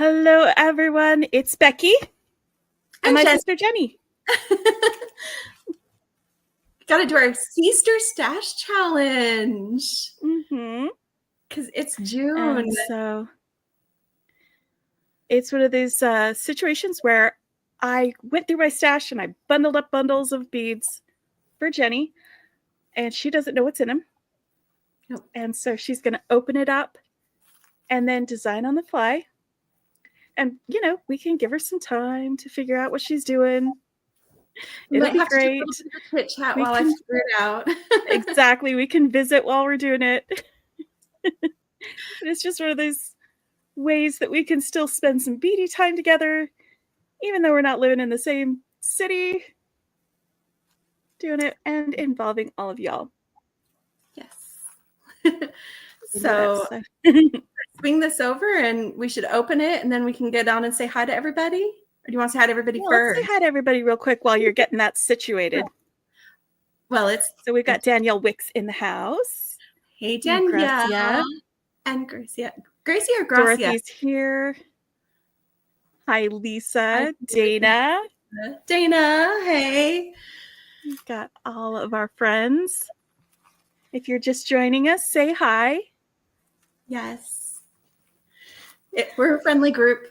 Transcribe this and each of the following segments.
Hello, everyone. It's Becky and my sister Jenny. Got to do our Seester Stash Challenge. Because it's June. And so it's one of these situations where I went through my stash and I bundled up bundles of beads for Jenny, and she doesn't know what's in them. Nope. And so she's going to open it up and then design on the fly. And, we can give her some time to figure out what she's doing. It'll be great. Chit chat while I figure it out. Exactly. We can visit while we're doing it. It's just one of those ways that we can still spend some beady time together, even though we're not living in the same city, doing it and involving all of y'all. Yes. So swing this over and we should open it and then we can get on and say hi to everybody. Or do you want to say hi to everybody first? Let's say hi to everybody real quick while you're getting that situated. Well, so we've got Danielle Wicks in the house. Hey, Danielle. And Gracia. Gracia or Gracia? Dorothy's here. Hi, Lisa. Hi, Dana. Dana, hey. We've got all of our friends. If you're just joining us, say hi. Yes. We're a friendly group.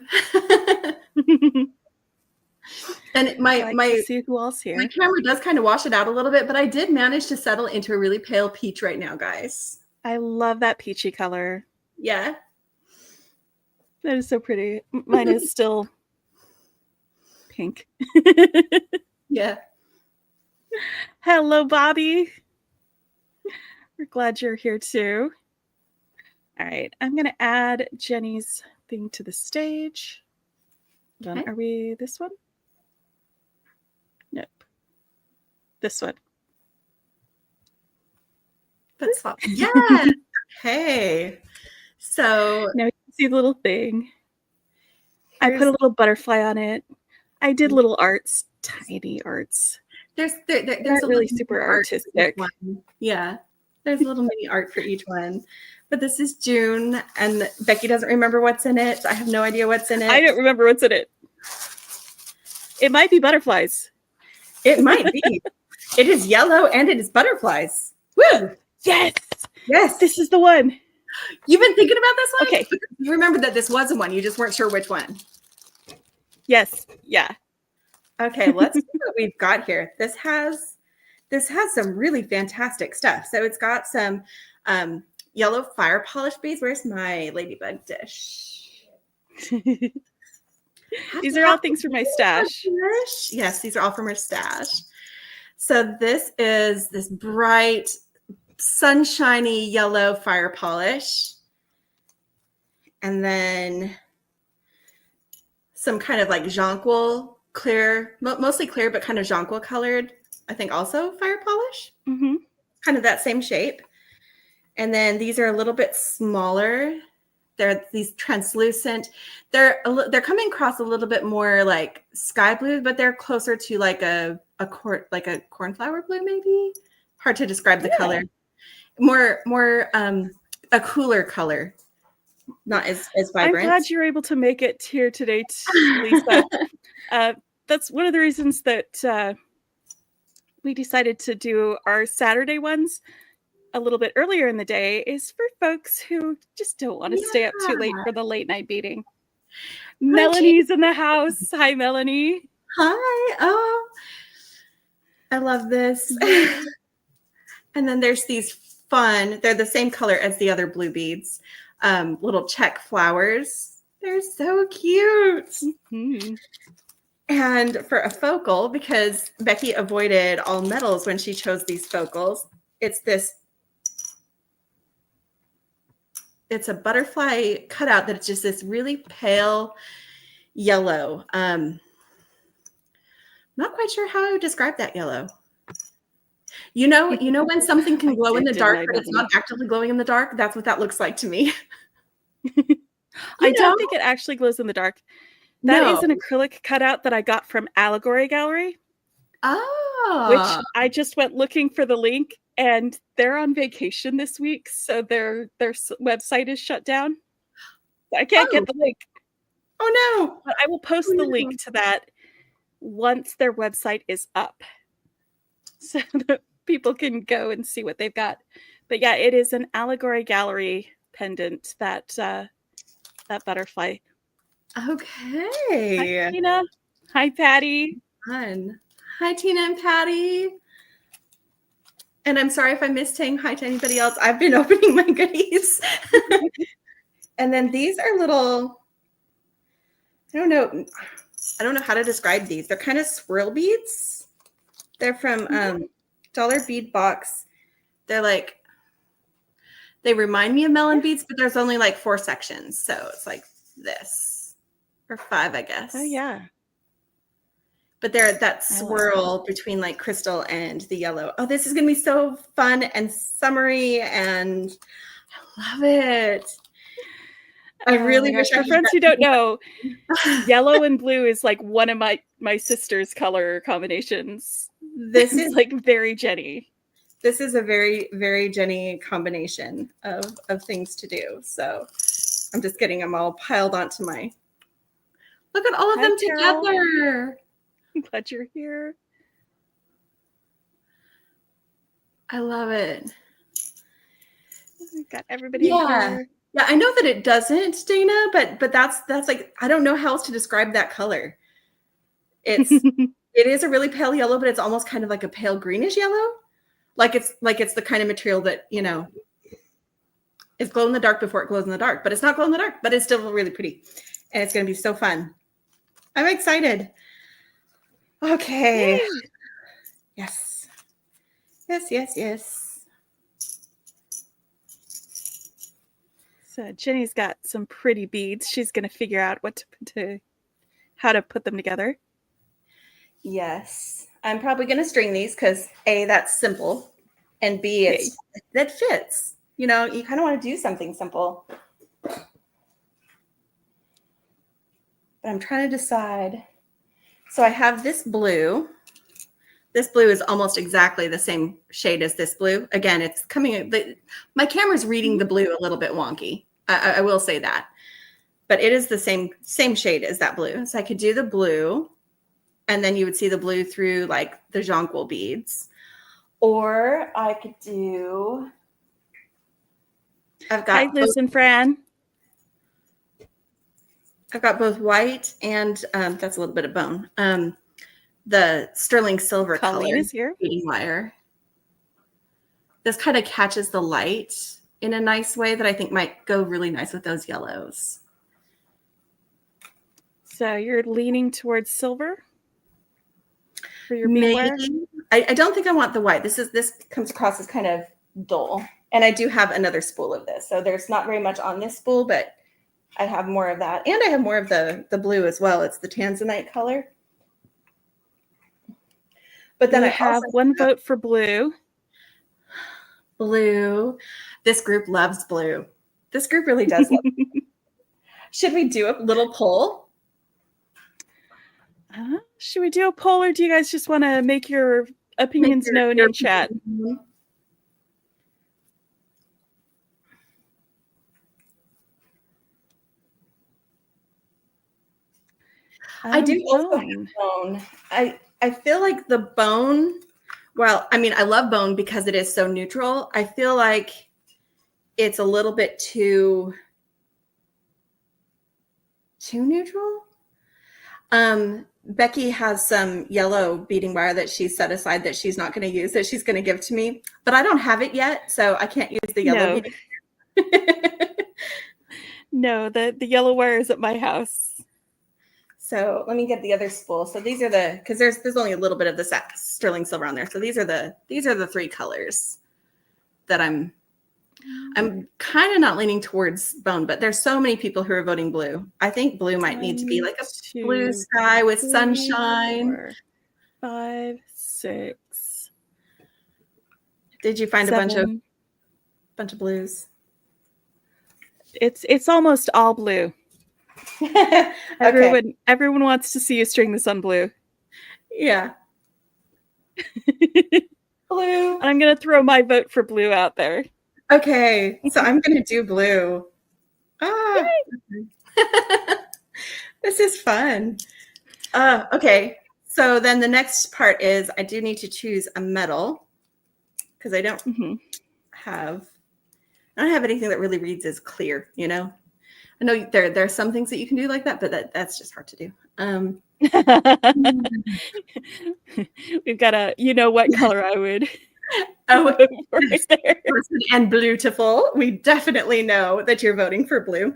And my see who else here. My camera does kind of wash it out a little bit, but I did manage to settle into a really pale peach right now, guys. I love that peachy color. Yeah. That is so pretty. Mine is still pink. Yeah. Hello, Bobby. We're glad you're here too. All right. I'm going to add Jenny's thing to the stage. Okay. Are we this one? Nope. This one. That's fun. Yeah. Okay. So now you can see the little thing. I put a little butterfly on it. I did little arts, tiny arts. There's a really super artistic one. Yeah. There's a little mini art for each one. But this is June, and Becky doesn't remember what's in it. I have no idea what's in it. I don't remember what's in it. It might be butterflies. It might be. It is yellow, and it is butterflies. Woo! Yes! Yes! This is the one. You've been thinking about this one? Okay. You remember that this was one. You just weren't sure which one. Yes. Yeah. Okay, let's see what we've got here. This has some really fantastic stuff. So it's got some yellow fire polish beads. Where's my ladybug dish? These are all things from my stash. Yes, these are all from her stash. So this is this bright, sunshiny yellow fire polish. And then some kind of like jonquil, clear, mostly clear, but kind of jonquil colored, I think also fire polish. Mm-hmm. Kind of that same shape. And then these are a little bit smaller. They're these translucent. They're coming across a little bit more like sky blue, but they're closer to like a cornflower blue, maybe. Hard to describe the color. More a cooler color, not as vibrant. I'm glad you're able to make it here today, Lisa. That's one of the reasons that we decided to do our Saturday ones a little bit earlier in the day, is for folks who just don't want to stay up too late for the late night beating. Melanie's in the house. Hi, Melanie. Hi. Oh, I love this. And then there's these fun, they're the same color as the other blue beads, little check flowers. They're so cute. Mm-hmm. And for a focal, because Becky avoided all metals when she chose these focals, it's a butterfly cutout that's just this really pale yellow. Not quite sure how I would describe that yellow. You know when something can glow in the dark, but it's not actively glowing in the dark? That's what that looks like to me. I don't think it actually glows in the dark. That is an acrylic cutout that I got from Allegory Gallery. Oh. Which I just went looking for the link, and they're on vacation this week, so their website is shut down. I can't get the link. Oh no. But I will post the link to that once their website is up, so that people can go and see what they've got. But yeah, it is an Allegory Gallery pendant, that butterfly. Okay. Hi, Tina. Hi, Patty. Fun. Hi, Tina and Patty. And I'm sorry if I missed saying hi to anybody else. I've been opening my goodies. And then these are little, I don't know how to describe these. They're kind of swirl beads. They're from Dollar Bead Box. They're like, they remind me of melon beads, but there's only like 4 sections. So it's like this, or 5, I guess. Oh, yeah. But they're that swirl between like crystal and the yellow. Oh, this is going to be so fun and summery, and I love it. I really wish for friends who don't know, yellow and blue is like one of my sister's color combinations. This is like very Jenny. This is a very, very Jenny combination of things to do. So I'm just getting them all piled onto my. Look at all of them together. I'm glad you're here. I love it. We've got everybody here. Yeah, I know that it doesn't, Dana, but that's like, I don't know how else to describe that color. It is a really pale yellow, but it's almost kind of like a pale greenish yellow. Like it's the kind of material that, you know, is glow in the dark before it glows in the dark, but it's not glow in the dark, but it's still really pretty. And it's going to be so fun. I'm excited. Okay. Yay. Yes. Yes. So Jenny's got some pretty beads. She's going to figure out how to put them together. Yes. I'm probably going to string these because A, that's simple, and B, that fits. You know, you kind of want to do something simple. But I'm trying to decide. So I have this blue. This blue is almost exactly the same shade as this blue. Again, it's coming. My camera's reading the blue a little bit wonky. I will say that, but it is the same shade as that blue. So I could do the blue, and then you would see the blue through like the jonquil beads, or I could do. I've got. Hi, Liz and Fran. I've got both white and that's a little bit of bone. The sterling silver Colleen color is here. beading wire. This kind of catches the light in a nice way that I think might go really nice with those yellows. So you're leaning towards silver for your bead wire? I don't think I want the white. This comes across as kind of dull. And I do have another spool of this. So there's not very much on this spool, but I have more of that. And I have more of the blue as well. It's the tanzanite color. But then I have one vote for blue. Blue. This group loves blue. This group really does love blue. Should we do a little poll? Should we do a poll, or do you guys just want to make your opinions known in chat? I do also have bone. I feel like the bone, well, I mean, I love bone because it is so neutral. I feel like it's a little bit too neutral. Becky has some yellow beading wire that she set aside that she's not going to use, that she's going to give to me, but I don't have it yet, so I can't use the yellow beading wire. No, the yellow wire is at my house. So let me get the other spool. So these are because there's only a little bit of the sterling silver on there. So these are the 3 colors that I'm kind of not leaning towards bone, but there's so many people who are voting blue. I think blue might need to be like a blue sky with sunshine. 4, 5, 6. Did you find 7. a bunch of blues? It's almost all blue. Okay. Everyone wants to see you string this on blue. Yeah. Blue. I'm going to throw my vote for blue out there. Okay, so I'm going to do blue. This is fun. Okay. So then the next part is I do need to choose a metal because I don't have anything that really reads as clear, you know? I know there are some things that you can do like that, but that's just hard to do. We've got a, you know what color I would. Oh, right there. And beautiful. We definitely know that you're voting for blue.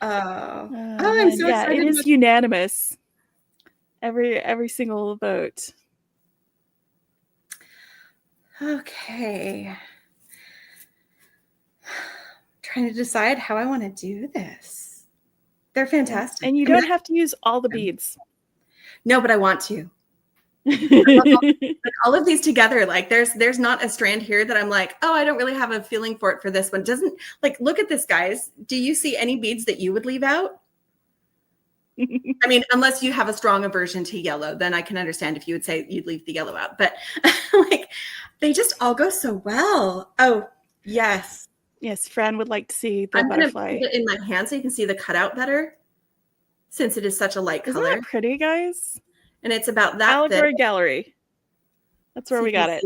I'm so excited. It is unanimous. Every single vote. Okay. Trying to decide how I want to do this. They're fantastic. And you don't have to use all the beads. No, but I want to. All of these together, like there's not a strand here that I'm like, oh, I don't really have a feeling for it for this one. Doesn't, like, look at this, guys. Do you see any beads that you would leave out? I mean, unless you have a strong aversion to yellow, then I can understand if you would say you'd leave the yellow out. But like, they just all go so well. Oh, yes. Yes, Fran would like to see the I'm butterfly. Gonna put it in my hand so you can see the cutout better, since it is such a light color. Isn't that pretty, guys? And it's about that Allegory thick. Gallery. That's where we got it.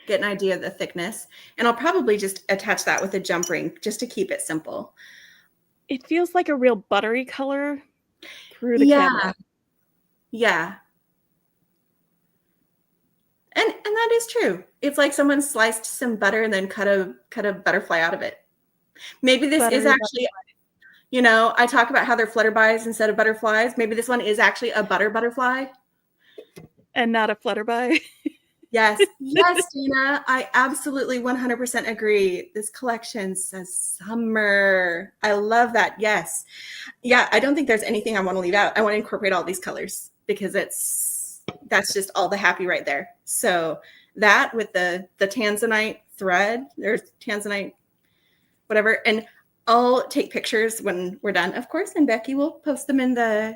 Get an idea of the thickness. And I'll probably just attach that with a jump ring just to keep it simple. It feels like a real buttery color through the camera. Yeah. And that is true. It's like someone sliced some butter and then cut a butterfly out of it. Maybe this is actually, you know, I talk about how they're flutterbys instead of butterflies. Maybe this one is actually a butterfly. And not a flutterby. Yes. Yes, Dana. I absolutely 100% agree. This collection says summer. I love that. Yes. Yeah. I don't think there's anything I want to leave out. I want to incorporate all these colors because that's just all the happy right there. So that with the tanzanite thread, there's tanzanite, whatever. And I'll take pictures when we're done, of course. And Becky will post them in the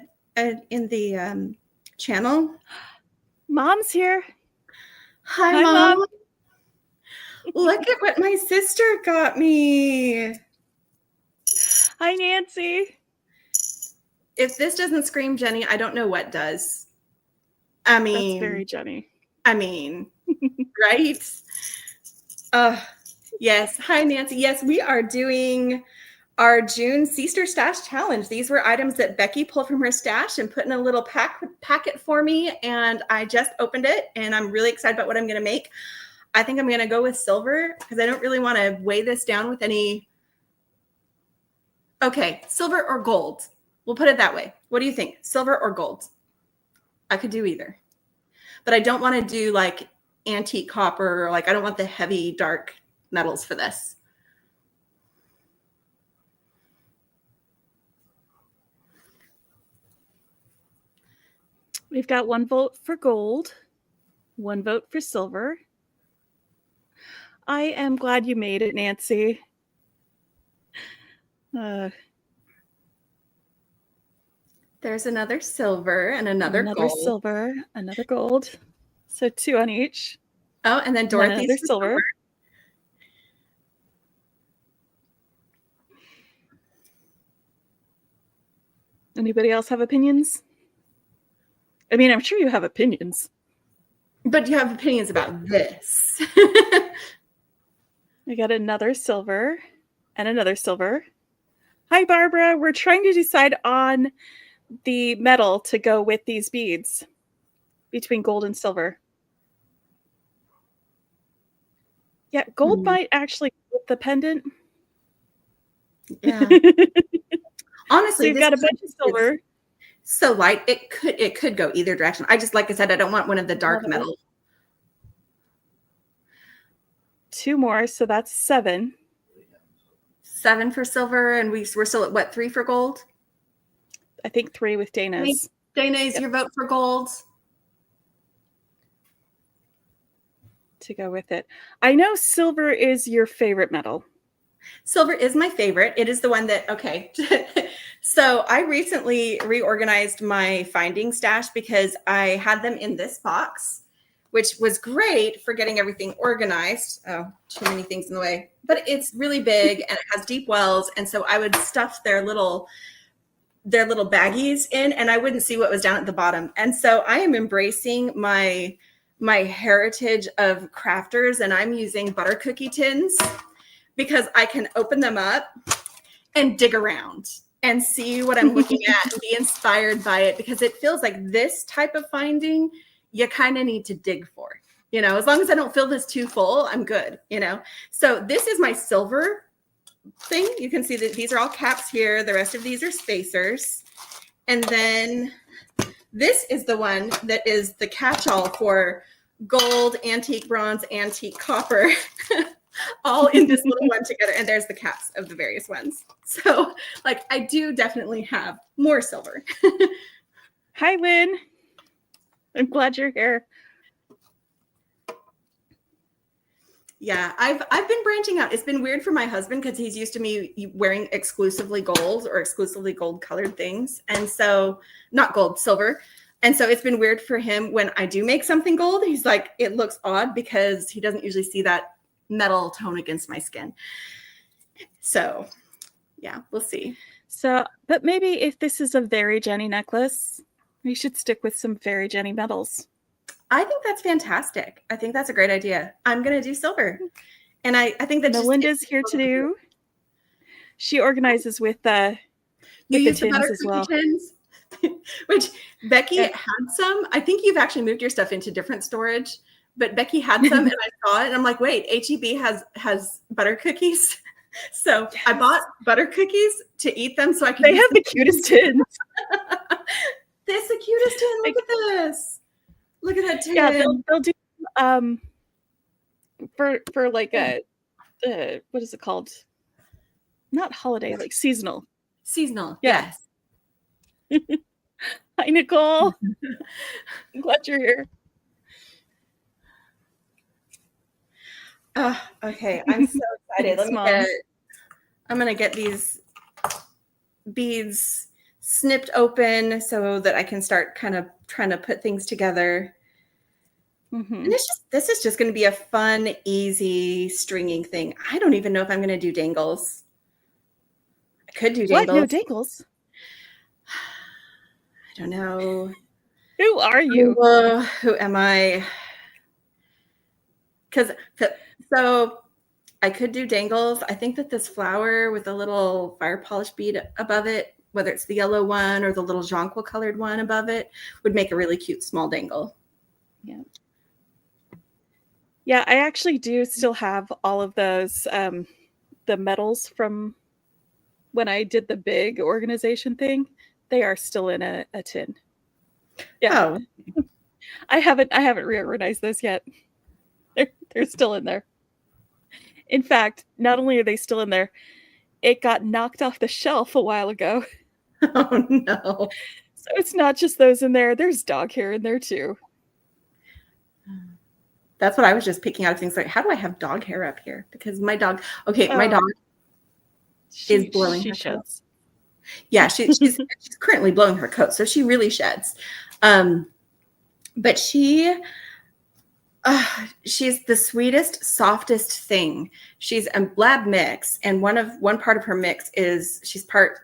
channel. Mom's here. Hi, Mom. Look at what my sister got me. Hi, Nancy. If this doesn't scream Jenny, I don't know what does. I mean, that's very Jenny. I mean, right? Yes. Hi, Nancy. Yes, we are doing our June Seester Stash Challenge. These were items that Becky pulled from her stash and put in a little packet for me. And I just opened it and I'm really excited about what I'm going to make. I think I'm going to go with silver because I don't really want to weigh this down with any. Okay, silver or gold. We'll put it that way. What do you think? Silver or gold? I could do either. But I don't want to do like antique copper. Like I don't want the heavy, dark metals for this. We've got 1 vote for gold, 1 vote for silver. I am glad you made it, Nancy. There's another silver and another gold. Silver, another gold. So 2 on each. Oh, and then Dorothy's another silver. Anybody else have opinions? I mean, I'm sure you have opinions. But you have opinions about this. We got another silver and another silver. Hi, Barbara. We're trying to decide on the metal to go with these beads between gold and silver. Yeah, gold might actually go with the pendant. Yeah. Honestly, so you've got a bunch of silver. So light, it could go either direction. I just, like I said, I don't want one of the dark metal. 2 more, so that's 7. 7 for silver, and we're still at what, 3 for gold? I think 3 with Dana's. Dana, is your vote for gold? To go with it. I know silver is your favorite metal. Silver is my favorite. It is the one that, okay. So I recently reorganized my finding stash because I had them in this box which was great for getting everything organized. Oh, too many things in the way. But it's really big and it has deep wells. And so I would stuff their little baggies in and I wouldn't see what was down at the bottom. And so I am embracing my heritage of crafters, and I'm using butter cookie tins because I can open them up and dig around and see what I'm looking at and be inspired by it, because it feels like this type of finding you kind of need to dig for, as long as I don't feel this too full, I'm good, So this is my silver thing. You can see that these are all caps here. The rest of these are spacers. And then this is the one that is the catch-all for gold, antique bronze, antique copper, all in this little one together. And there's the caps of the various ones. So like I do definitely have more silver. Hi, Lynn. I'm glad you're here. Yeah, I've been branching out. It's been weird for my husband because he's used to me wearing exclusively gold or exclusively gold colored things. And so not gold, silver. And so it's been weird for him when I do make something gold. He's like, it looks odd because he doesn't usually see that metal tone against my skin. So yeah, we'll see. So, but maybe if this is a Very Jenny necklace, we should stick with some Very Jenny metals. I think that's fantastic. I think that's a great idea. I'm going to do silver. And I think that Melinda's here to do. She organizes with you use the butter cookie tins, which Becky had some. I think you've actually moved your stuff into different storage, but Becky had some and I saw it and I'm like, wait, HEB has butter cookies. So yes. I bought butter cookies to eat them so I can. They have the cutest tins. This is the cutest tin. Look at this. Look at that tin. Yeah, they'll do for like a what is it called? Not holiday, like seasonal. Seasonal, yes. Hi, Nicole. I'm glad you're here. Oh, okay. I'm so excited. I'm going to get these beads snipped open so that I can start kind of trying to put things together. Mm-hmm. And this is just going to be a fun, easy stringing thing. I don't even know if I'm going to do dangles. I could do dangles. What? No dangles? I don't know. Who are you? Who am I? So I could do dangles. I think that this flower with a little fire polish bead above it, whether it's the yellow one or the little jonquil colored one above it, would make a really cute small dangle. Yeah. Yeah, I actually do still have all of those, the medals from when I did the big organization thing. They are still in a tin. Yeah. Oh. I haven't reorganized those yet. They're still in there. In fact, not only are they still in there, it got knocked off the shelf a while ago. Oh no. So it's not just those in there. There's dog hair in there too. That's what I was just picking out things like, how do I have dog hair up here? Because my dog, my dog is blowing her coat. Yeah, she's currently blowing her coat, so she really sheds. But she's the sweetest, softest thing. She's a lab mix, and one part of her mix is she's part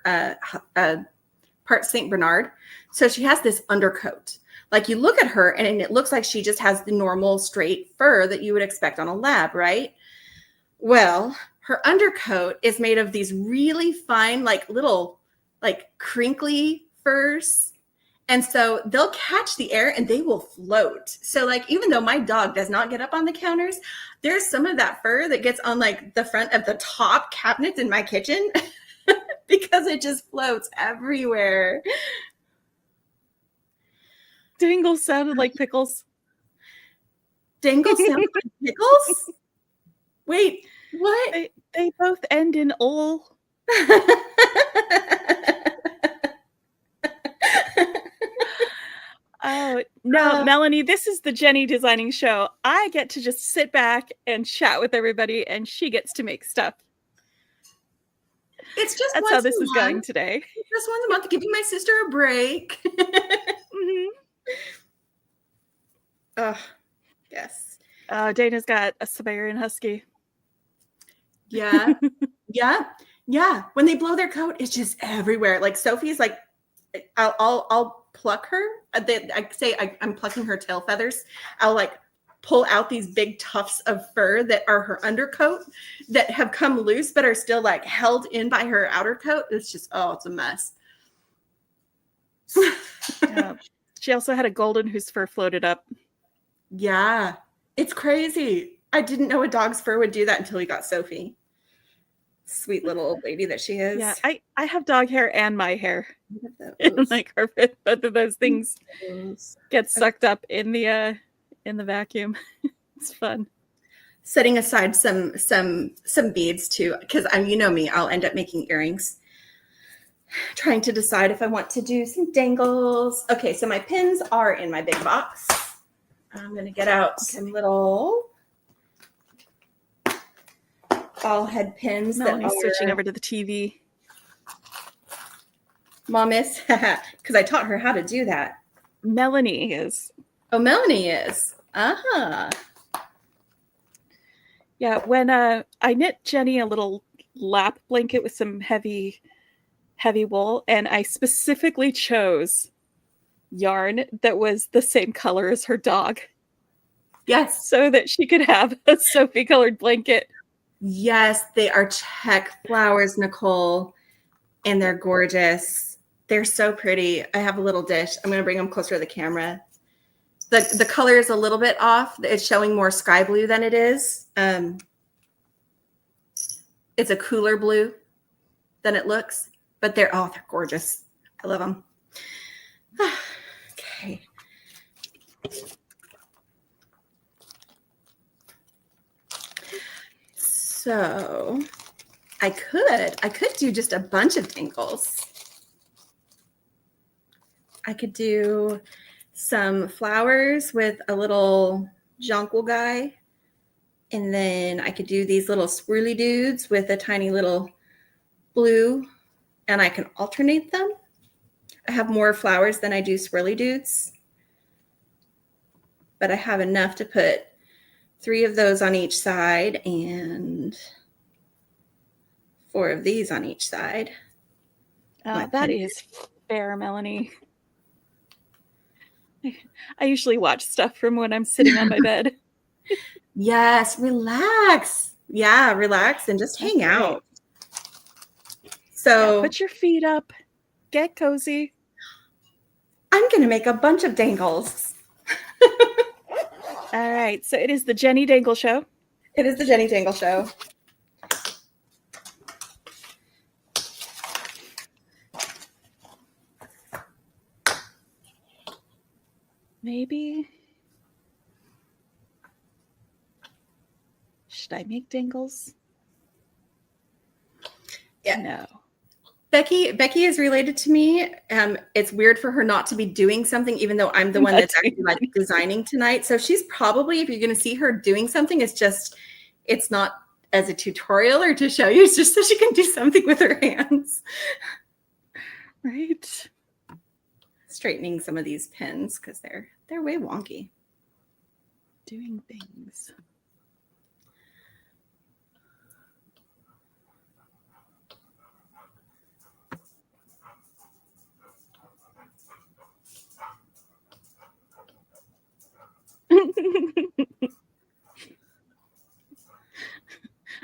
Saint Bernard. So she has this undercoat. Like you look at her and it looks like she just has the normal straight fur that you would expect on a lab, right? Well, her undercoat is made of these really fine, like little, like crinkly furs. And so they'll catch the air and they will float. So like, even though my dog does not get up on the counters, there's some of that fur that gets on like the front of the top cabinets in my kitchen because it just floats everywhere. Dangle sounded like pickles. Dangle sounded like pickles? Wait, what? They both end in ol. Oh, no, Melanie, this is the Jenny Designing Show. I get to just sit back and chat with everybody, and she gets to make stuff. It's just That's how this is going today. Just once a month, giving my sister a break. Mm-hmm. Yes. Dana's got a Siberian Husky. Yeah. Yeah. Yeah. When they blow their coat, it's just everywhere. Like Sophie's like, I'll pluck her. I say I'm plucking her tail feathers. I'll like pull out these big tufts of fur that are her undercoat that have come loose but are still like held in by her outer coat. It's just, oh, it's a mess. She also had a golden whose fur floated up. Yeah, it's crazy. I didn't know a dog's fur would do that until we got Sophie. Sweet little old lady that she is. Yeah, I have dog hair and my hair in my carpet. Both of those things get sucked up in the vacuum. It's fun. Setting aside some beads too, because you know me, I'll end up making earrings. Trying to decide if I want to do some dangles. Okay, so my pins are in my big box. I'm gonna get out some little ball head pins. Melanie's switching over to the TV. Mom is, because I taught her how to do that. Melanie is. Oh, Melanie is. Yeah, when I knit Jenny a little lap blanket with some heavy wool, and I specifically chose yarn that was the same color as her dog. Yes. So that she could have a Sophie colored blanket. Yes, they are check flowers, Nicole, and they're gorgeous. They're so pretty. I have a little dish. I'm going to bring them closer to the camera. The color is a little bit off. It's showing more sky blue than it is. It's a cooler blue than it looks, but they're gorgeous. I love them. Okay. So I could do just a bunch of dangles. I could do some flowers with a little jonquil guy. And then I could do these little swirly dudes with a tiny little blue, and I can alternate them. I have more flowers than I do swirly dudes, but I have enough to put 3 of those on each side and 4 of these on each side. That is fair, Melanie. I usually watch stuff from when I'm sitting on my bed. Yes, relax. Yeah, relax and just hang out. So put your feet up. Get cozy. I'm going to make a bunch of dangles. All right. So it is the Jenny Dangle Show. It is the Jenny Dangle Show. Maybe. Should I make dangles? Yeah. No. Becky is related to me. It's weird for her not to be doing something, even though I'm the one that's actually like designing tonight. So she's probably, if you're going to see her doing something, it's not as a tutorial or to show you. It's just so she can do something with her hands. Right. Straightening some of these pins because they're way wonky. Doing things.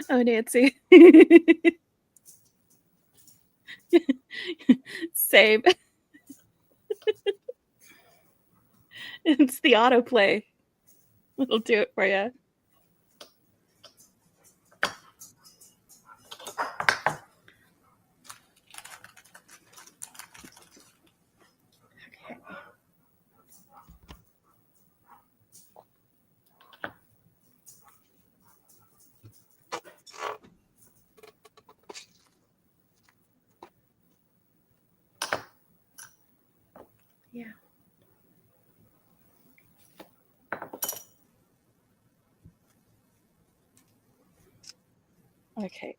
Oh, Nancy. Same. It's the autoplay. It'll do it for you. Yeah. Okay.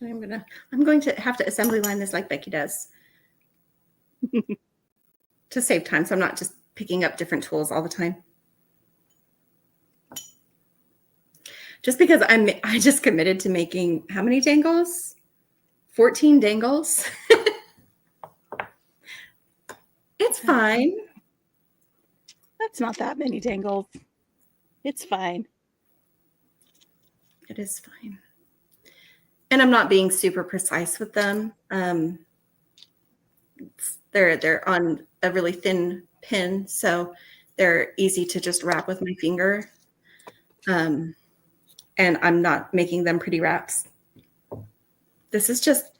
Actually, I'm going to have to assembly line this like Becky does to save time, so I'm not just picking up different tools all the time. Just because I just committed to making how many dangles? 14 dangles. It's fine. That's not that many dangles. It's fine. It is fine. And I'm not being super precise with them. They're on a really thin pin, so they're easy to just wrap with my finger. And I'm not making them pretty wraps. This is just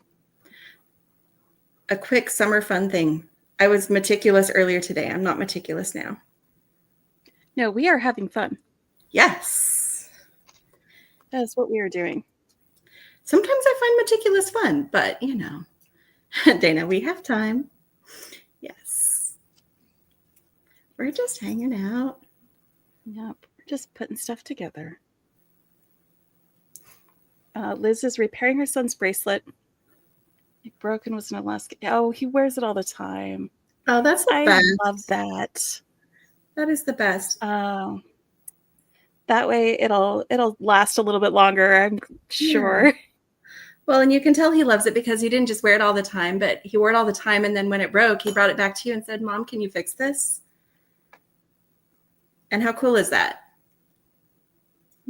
a quick summer fun thing. I was meticulous earlier today. I'm not meticulous now. No, we are having fun. Yes. That's what we are doing. Sometimes I find meticulous fun, but you know, Dana, we have time. Yes. We're just hanging out. Yep. We're just putting stuff together. Liz is repairing her son's bracelet. It broken was an Alaska. Oh, he wears it all the time. Oh, that's the I best. love that. That is the best. That way it'll last a little bit longer, I'm sure. Yeah. Well, and you can tell he loves it because he didn't just wear it all the time, but he wore it all the time. And then when it broke, he brought it back to you and said, Mom, can you fix this? And how cool is that?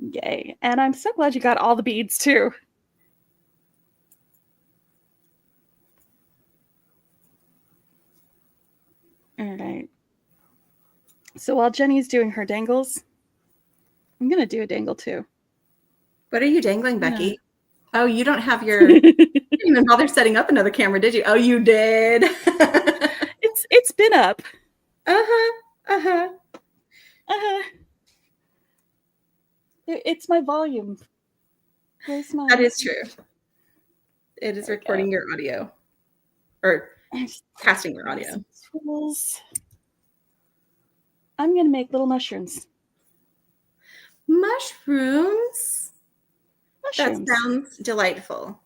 Yay. And I'm so glad you got all the beads too. All right. So while Jenny's doing her dangles, I'm going to do a dangle too. What are you dangling, Becky? Oh, you don't have your, you didn't even bother setting up another camera, did you? Oh, you did. It's been up. It's my volume. Where's my... That is true. It is recording your audio or casting your audio. Tools. I'm going to make little mushrooms. Mushrooms? Mushrooms. That sounds delightful.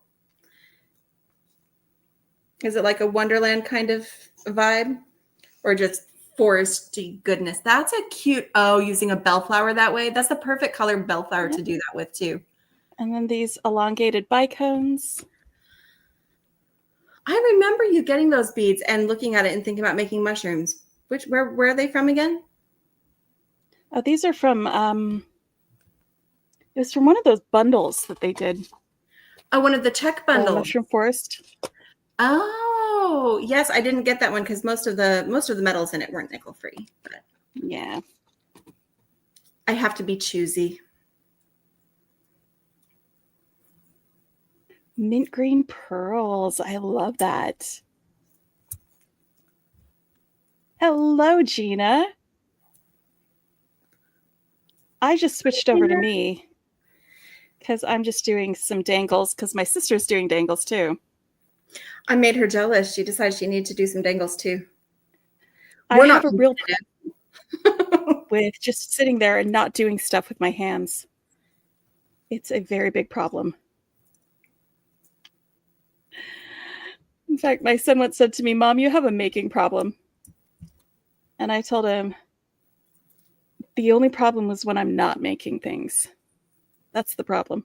Is it like a Wonderland kind of vibe or just foresty goodness? That's a cute, using a bellflower that way. That's the perfect color bellflower to do that with too. And then these elongated bicones. I remember you getting those beads and looking at it and thinking about making mushrooms. Where are they from again? Oh, these are from, it was from one of those bundles that they did. Oh, one of the tech bundles. Mushroom Forest. Oh, yes. I didn't get that one because most of the metals in it weren't nickel free. But yeah. I have to be choosy. Mint green pearls. I love that. Hello, Gina. I just switched over to me because I'm just doing some dangles because my sister's doing dangles too. I made her jealous. She decided she needed to do some dangles too. I have a real problem with just sitting there and not doing stuff with my hands. It's a very big problem. In fact, my son once said to me, Mom, you have a making problem. And I told him, the only problem was when I'm not making things. That's the problem.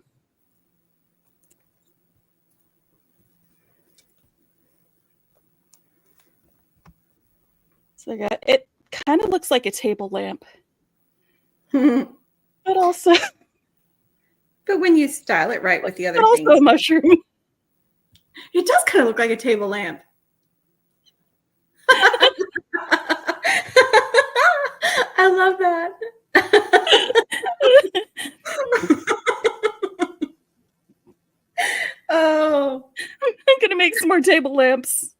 So it kind of looks like a table lamp. But also... But when you style it right with the other things. Also a mushroom. It does kind of look like a table lamp. I love that. Oh, I'm going to make some more table lamps.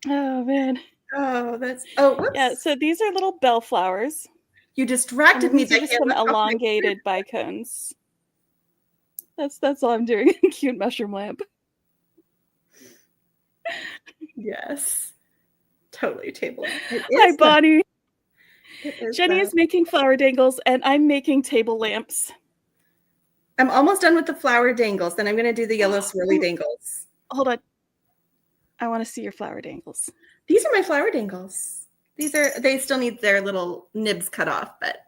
Oh, man. Oh, that's... whoops. Yeah, so these are little bellflowers. You distracted me. These are just some elongated bicones. That's all I'm doing. Cute mushroom lamp. Yes. Totally table lamp. Hi, Bonnie. Jenny is making flower dangles, and I'm making table lamps. I'm almost done with the flower dangles. Then I'm going to do the yellow swirly dangles. Hold on. I want to see your flower dangles. These are my flower dangles. They still need their little nibs cut off, but.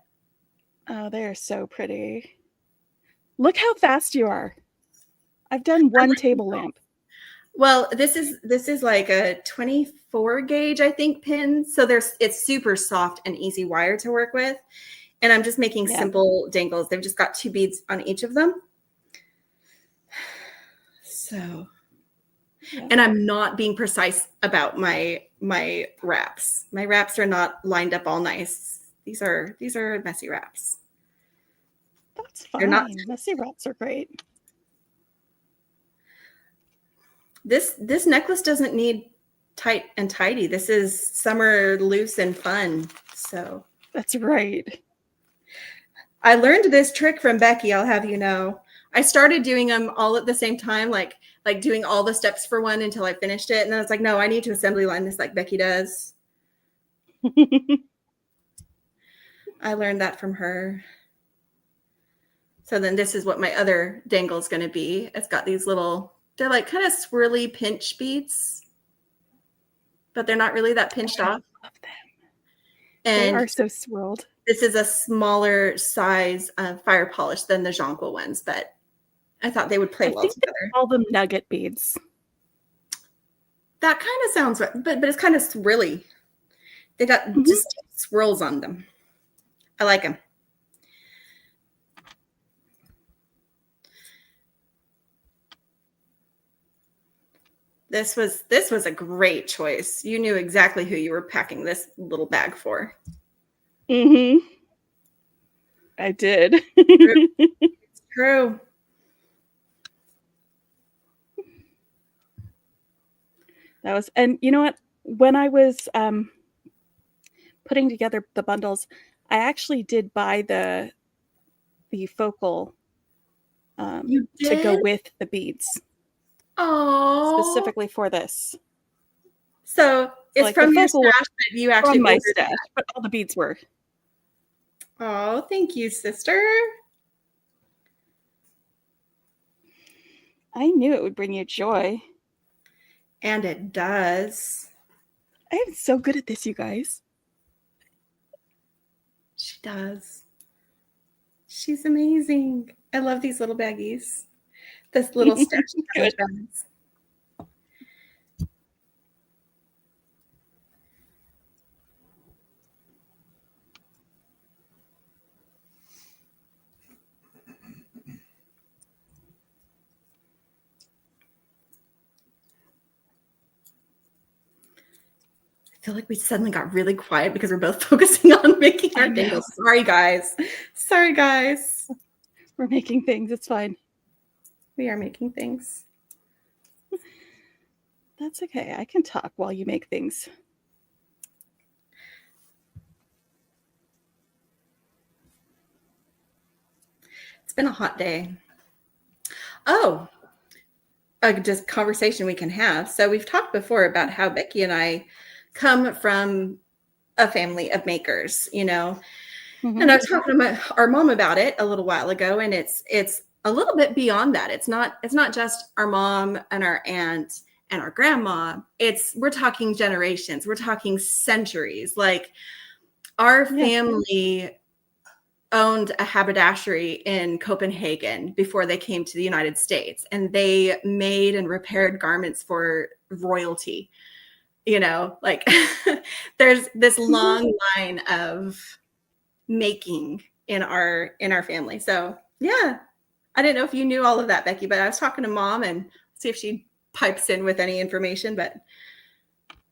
Oh, they're so pretty. Look how fast you are. I've done one table lamp. Well, this is like a 24 gauge, I think, pin. So it's super soft and easy wire to work with. And I'm just making simple dangles. They've just got 2 beads on each of them. So, and I'm not being precise about my wraps. My wraps are not lined up all nice. These are messy wraps. That's fine. They're not messy wraps are great. This necklace doesn't need tight and tidy. This is summer loose and fun. So that's right. I learned this trick from Becky, I'll have you know. I started doing them all at the same time, like doing all the steps for one until I finished it. And then I was like, no, I need to assembly line this like Becky does. I learned that from her. So then this is what my other dangle is going to be. It's got these little, they're like kind of swirly pinch beads, but they're not really that pinched off. I love them. And they are so swirled. This is a smaller size fire polish than the jonquil ones, but I thought they would play well together. They call them nugget beads. That kind of sounds right, but it's kind of swirly. They got just swirls on them. I like them. This was a great choice. You knew exactly who you were packing this little bag for. I did. It's true. That was, and you know what? When I was putting together the bundles, I actually did buy the focal to go with the beads. Oh, specifically for this. So it's like from your stash that you actually from my stash, but all the beads were. Oh, thank you, sister. I knew it would bring you joy. And it does. I am so good at this, you guys. She does. She's amazing. I love these little baggies. This little stash of bags. I feel like we suddenly got really quiet because we're both focusing on making our dangles. Sorry, guys. Sorry, guys. We're making things. It's fine. We are making things. That's okay. I can talk while you make things. It's been a hot day. Oh, just conversation we can have. So we've talked before about how Becky and I come from a family of makers, you know. And I was talking to our mom about it a little while ago, and it's a little bit beyond that. It's not just our mom and our aunt and our grandma. We're talking generations. We're talking centuries. Like our family owned a haberdashery in Copenhagen before they came to the United States, and they made and repaired garments for royalty. You know, like there's this long line of making in our family. So yeah, I didn't know if you knew all of that, Becky, but I was talking to Mom and see if she pipes in with any information. But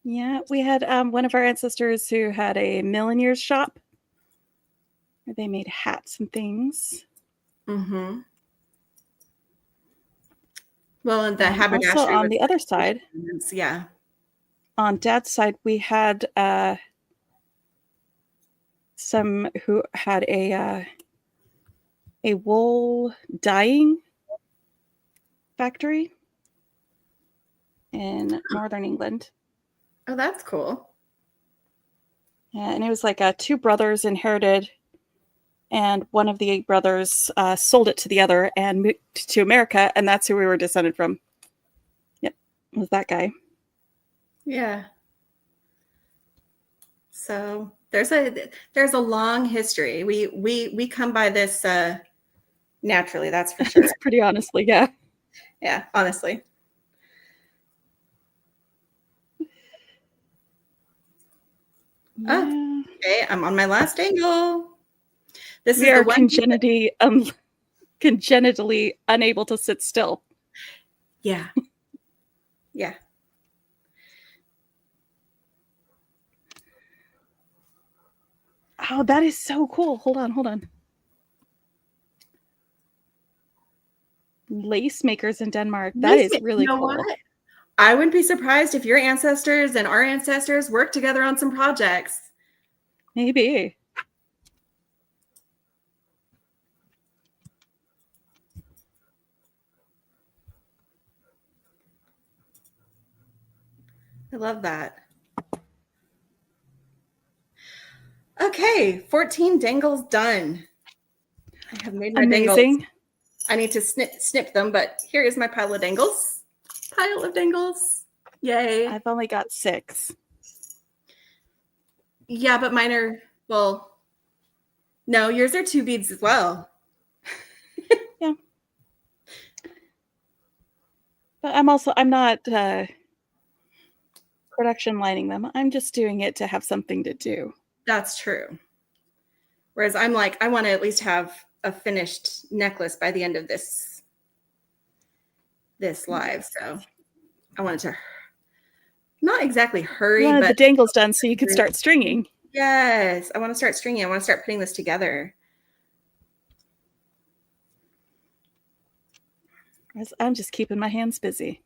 yeah, we had one of our ancestors who had a milliner's shop where they made hats and things. Well, and the haberdashery also on the other side, yeah. On Dad's side, we had some who had a wool dyeing factory in northern England. Oh, that's cool. Yeah, and it was like two brothers inherited, and one of the brothers sold it to the other and moved to America, and that's who we were descended from. Yep, it was that guy. Yeah. So there's a long history. We come by this naturally, that's for sure. Pretty honestly, yeah. Yeah, honestly. Yeah. Oh, okay. I'm on my last dangle. This We is the are one. congenitally unable to sit still. Yeah. Yeah. Oh, that is so cool. Hold on. Lace makers in Denmark. That is really cool. What? I wouldn't be surprised if your ancestors and our ancestors worked together on some projects. Maybe. I love that. Okay, 14 dangles done. I have made my Amazing. dangles. I need to snip them, but here is my pile of dangles. Pile of dangles. Yay. I've only got 6. Yeah, but mine are, well, no, yours are 2 beads as well. Yeah. But I'm not production lining them. I'm just doing it to have something to do. That's true. Whereas I'm like, I want to at least have a finished necklace by the end of this live. So I wanted to not exactly hurry, You wanted but the dangles done so you could start stringing. Yes, I want to start stringing. I want to start putting this together. I'm just keeping my hands busy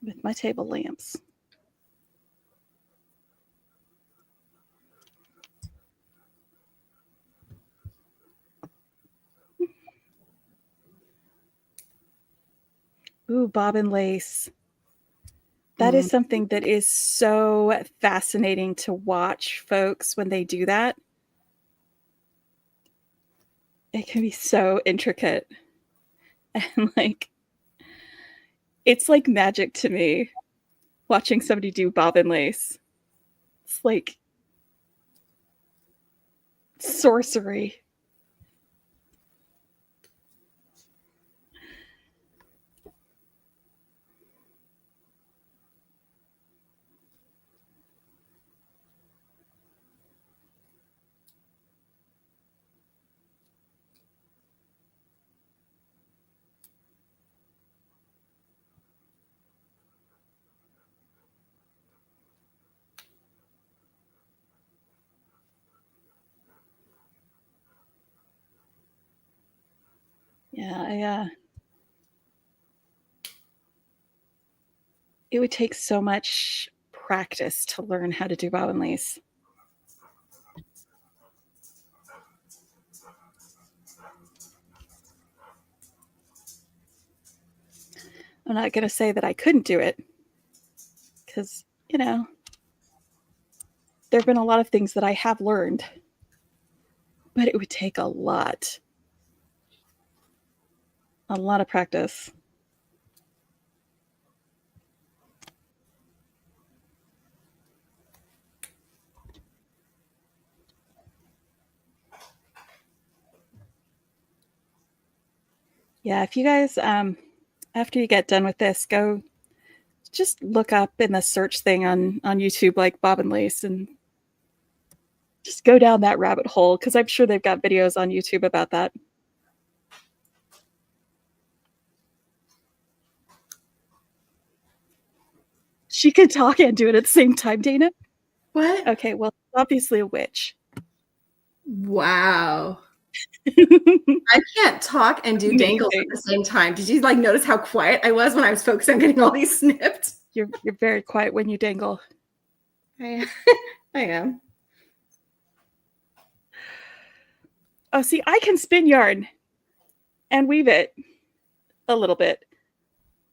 with my table lamps. Ooh, bobbin lace. That is something that is so fascinating to watch folks when they do that. It can be so intricate. And like, it's like magic to me watching somebody do bobbin lace. It's like sorcery. Yeah, it would take so much practice to learn how to do bobbin lace. I'm not going to say that I couldn't do it because, there have been a lot of things that I have learned, but it would take a lot of practice. Yeah, if you guys, after you get done with this, go just look up in the search thing on YouTube, like bobbin lace, and just go down that rabbit hole because I'm sure they've got videos on YouTube about that. She could talk and do it at the same time, Dana. What? Okay, well, obviously a witch. Wow. I can't talk and do dangles at the same time. Did you notice how quiet I was when I was focused on getting all these snipped? You're very quiet when you dangle. I am. Oh, see, I can spin yarn and weave it a little bit.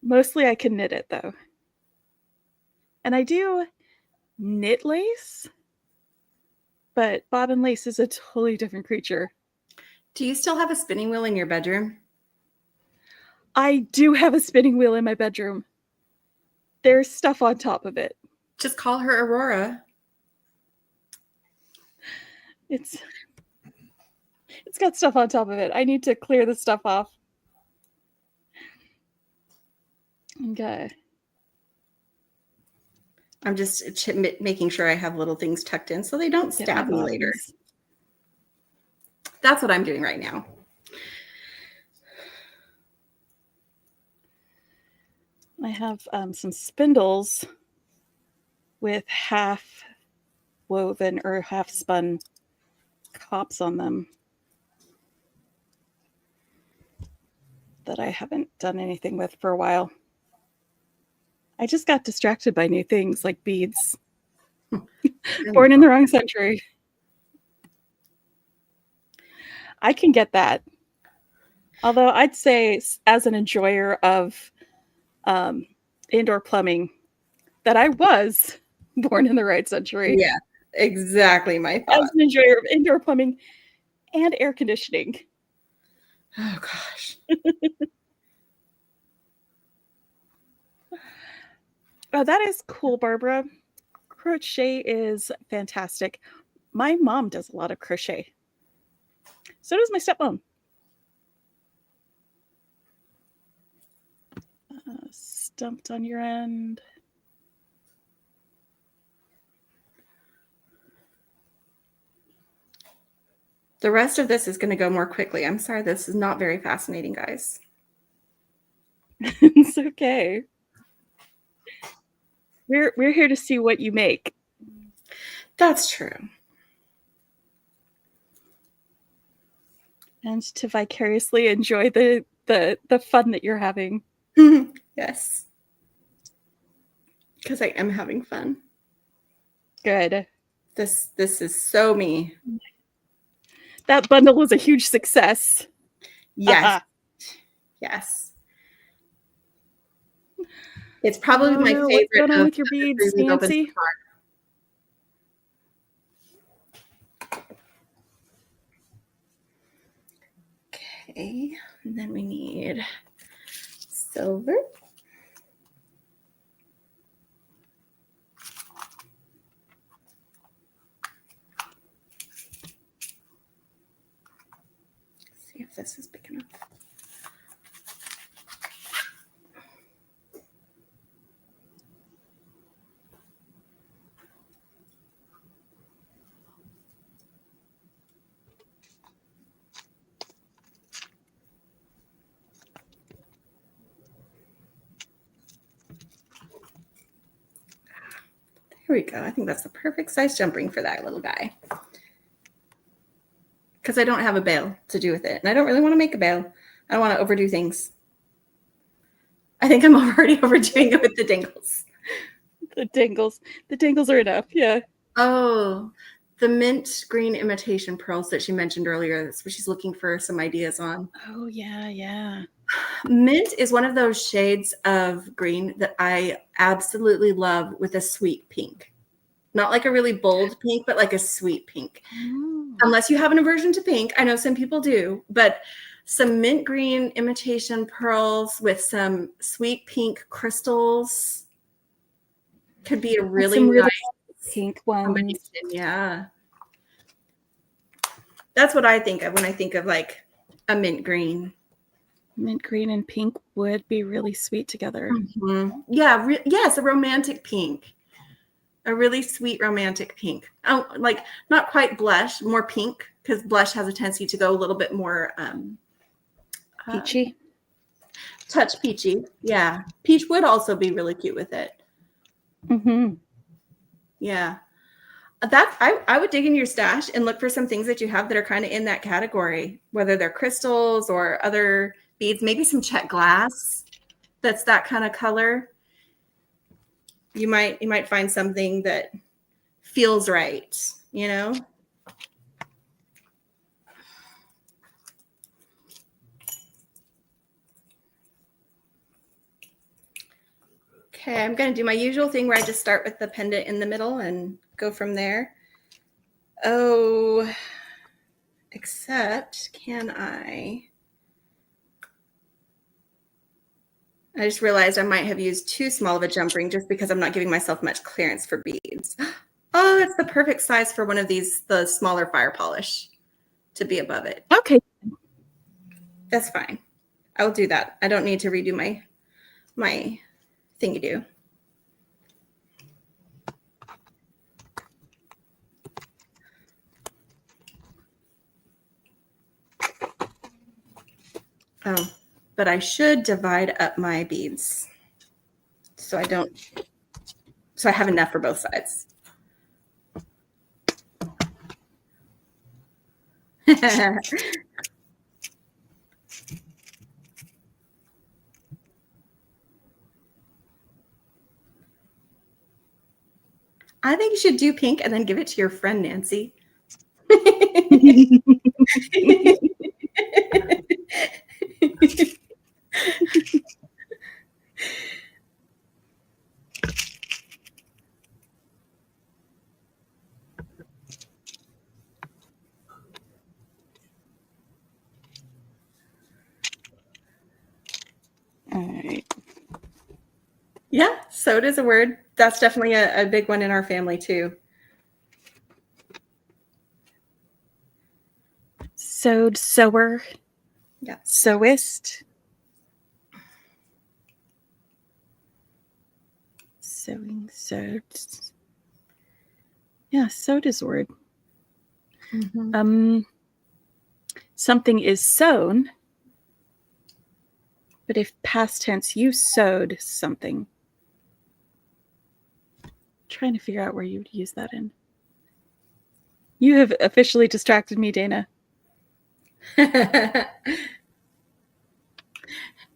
Mostly I can knit it, though. And I do knit lace, but bobbin lace is a totally different creature. Do you still have a spinning wheel in your bedroom? I do have a spinning wheel in my bedroom. There's stuff on top of it. Just call her Aurora. It's got stuff on top of it. I need to clear the stuff off. Okay. I'm just making sure I have little things tucked in so they don't stab me later. That's what I'm doing right now. I have some spindles with half woven or half spun cops on them that I haven't done anything with for a while. I just got distracted by new things like beads. Born in the wrong century. I can get that. Although I'd say, as an enjoyer of indoor plumbing, that I was born in the right century. Yeah, exactly my thought. As an enjoyer of indoor plumbing and air conditioning. Oh, gosh. Oh, that is cool, Barbara. Crochet is fantastic. My mom does a lot of crochet. So does my stepmom. Stumped on your end. The rest of this is going to go more quickly. I'm sorry, this is not very fascinating, guys. It's okay. We're here to see what you make. That's true. And to vicariously enjoy the fun that you're having. Yes. Because I am having fun. Good. This is so me. That bundle was a huge success. Yes. Yes. It's probably my favorite. What's going on with your beads, Nancy? Okay, and then we need silver. Let's see if this is big enough. Here we go. I think that's the perfect size jump ring for that little guy. Because I don't have a bail to do with it. And I don't really want to make a bail. I don't want to overdo things. I think I'm already overdoing it with the dangles. The dangles. The dangles are enough, yeah. Oh, the mint green imitation pearls that she mentioned earlier. That's what she's looking for some ideas on. Oh, yeah, yeah. Mint is one of those shades of green that I absolutely love with a sweet pink. Not like a really bold pink, but like a sweet pink. Unless you have an aversion to pink. I know some people do, but some mint green imitation pearls with some sweet pink crystals could be a really nice pink one. Yeah. That's what I think of when I think of like a mint green. Mint green and pink would be really sweet together. Mm-hmm. Yeah. Yes, a romantic pink. A really sweet romantic pink. Oh, like not quite blush, more pink, because blush has a tendency to go a little bit more peachy. Touch peachy. Yeah. Peach would also be really cute with it. Mm-hmm. Yeah. That I would dig in your stash and look for some things that you have that are kind of in that category, whether they're crystals or other beads, maybe some check glass that's that kind of color. You might find something that feels right, you know? Okay, I'm going to do my usual thing where I just start with the pendant in the middle and go from there. Oh, except can I just realized I might have used too small of a jump ring just because I'm not giving myself much clearance for beads. Oh, it's the perfect size for one of these, the smaller fire polish to be above it. Okay. That's fine. I will do that. I don't need to redo my thingy-do. Oh, but I should divide up my beads so I have enough for both sides. I think you should do pink and then give it to your friend, Nancy. All right. Yeah, sewed is a word. That's definitely a big one in our family too. Sewed, sewer. Yeah. Sewist. Sewing, sewed. Yeah, sewed is a word. Mm-hmm. Something is sewn, but if past tense, you sewed something. I'm trying to figure out where you would use that in. You have officially distracted me, Dana.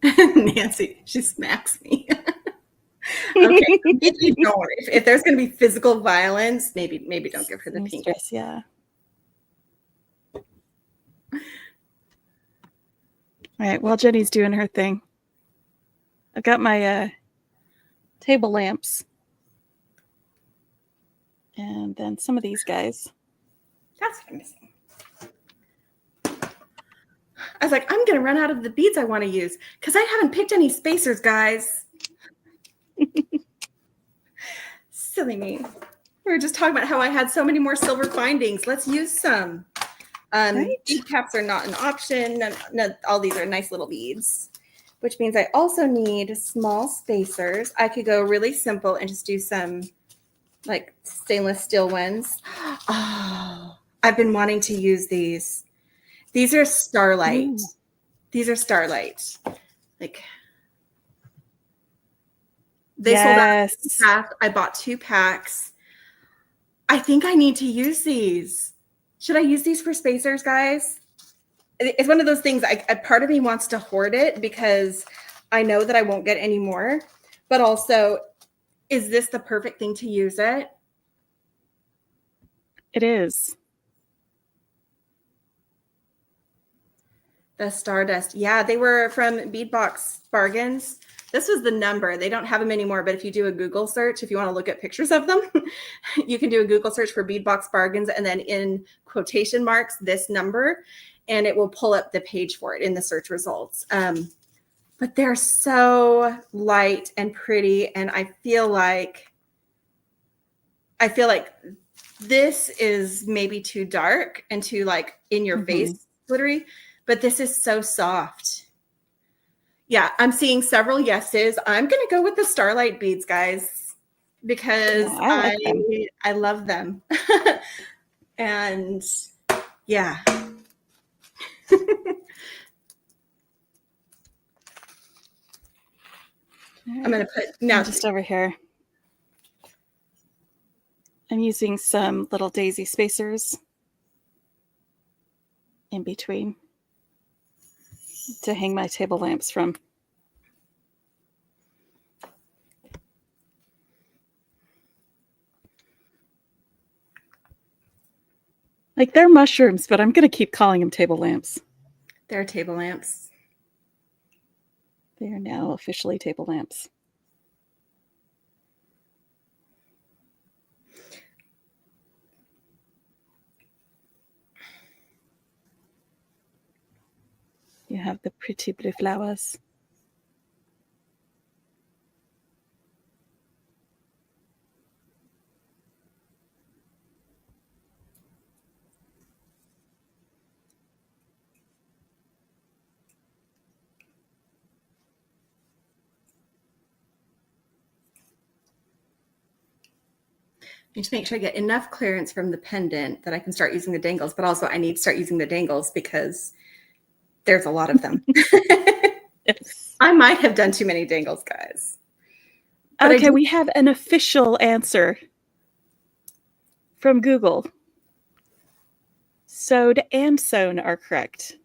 Nancy, she smacks me. Okay, maybe don't. If there's going to be physical violence, maybe don't give her the pink. Stress, yeah. All right, while Jenny's doing her thing, I've got my table lamps. And then some of these guys. That's what I'm missing. I was like, I'm going to run out of the beads I want to use because I haven't picked any spacers, guys. Silly me. We were just talking about how I had so many more silver findings. Let's use some. Right? Bead caps are not an option. All these are nice little beads, which means I also need small spacers. I could go really simple and just do some like stainless steel ones. Oh, I've been wanting to use these. These are Starlight. Ooh. These are Starlight. Like they sold out fast. I bought 2 packs. I think I need to use these. Should I use these for spacers, guys? It's one of those things. A part of me wants to hoard it because I know that I won't get any more. But also, is this the perfect thing to use it? It is. The Stardust. Yeah, they were from Beadbox Bargains. This was the number. They don't have them anymore, but if you do a Google search, if you want to look at pictures of them, you can do a Google search for Beadbox Bargains and then in quotation marks, this number, and it will pull up the page for it in the search results. But they're so light and pretty, and I feel like this is maybe too dark and too like in your face glittery, but this is so soft. Yeah, I'm seeing several yeses. I'm going to go with the Starlight beads, guys, because I love them. And yeah. I'm going to put now just over here. I'm using some little daisy spacers in between to hang my table lamps from. Like they're mushrooms, but I'm going to keep calling them table lamps. They're table lamps. They are now officially table lamps. You have the pretty blue flowers. I need to make sure I get enough clearance from the pendant that I can start using the dangles, but also I need to start using the dangles because there's a lot of them. Yes. I might have done too many dangles, guys. But okay, we have an official answer from Google. Sewed and sewn are correct.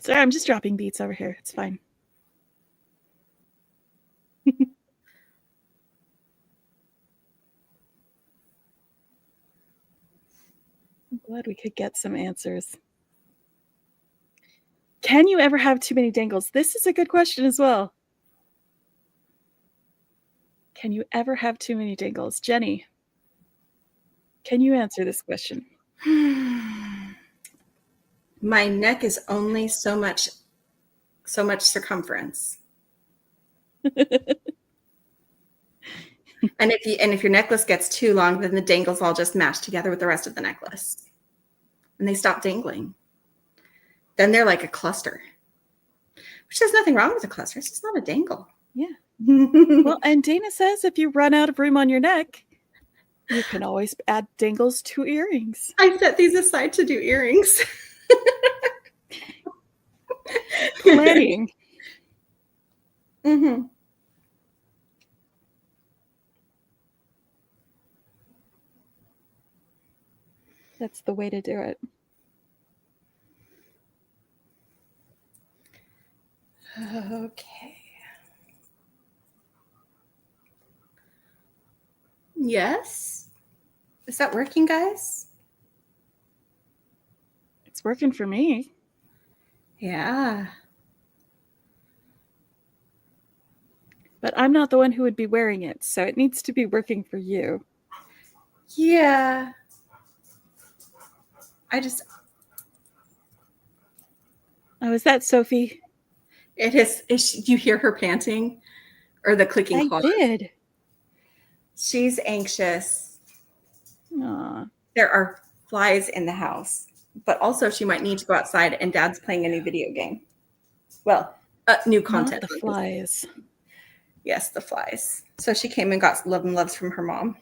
Sorry, I'm just dropping beads over here. It's fine. I'm glad we could get some answers. Can you ever have too many dangles? This is a good question as well. Can you ever have too many dangles? Jenny, can you answer this question? My neck is only so much circumference. And if your necklace gets too long, then the dangles all just mash together with the rest of the necklace. And they stop dangling. Then they're like a cluster. Which there's nothing wrong with a cluster. It's just not a dangle. Yeah. Well, and Dana says if you run out of room on your neck, you can always add dangles to earrings. I set these aside to do earrings. Planning. Mm-hmm. That's the way to do it. Okay. Yes. Is that working, guys? It's working for me. Yeah. But I'm not the one who would be wearing it, so it needs to be working for you. Yeah. Oh, is that Sophie? It is. You hear her panting or the clicking claws? I did. She's anxious. Aww. There are flies in the house, but also she might need to go outside and Dad's playing a new video game. Well, new content. Not the flies. Yes, the flies. So she came and got love and loves from her mom.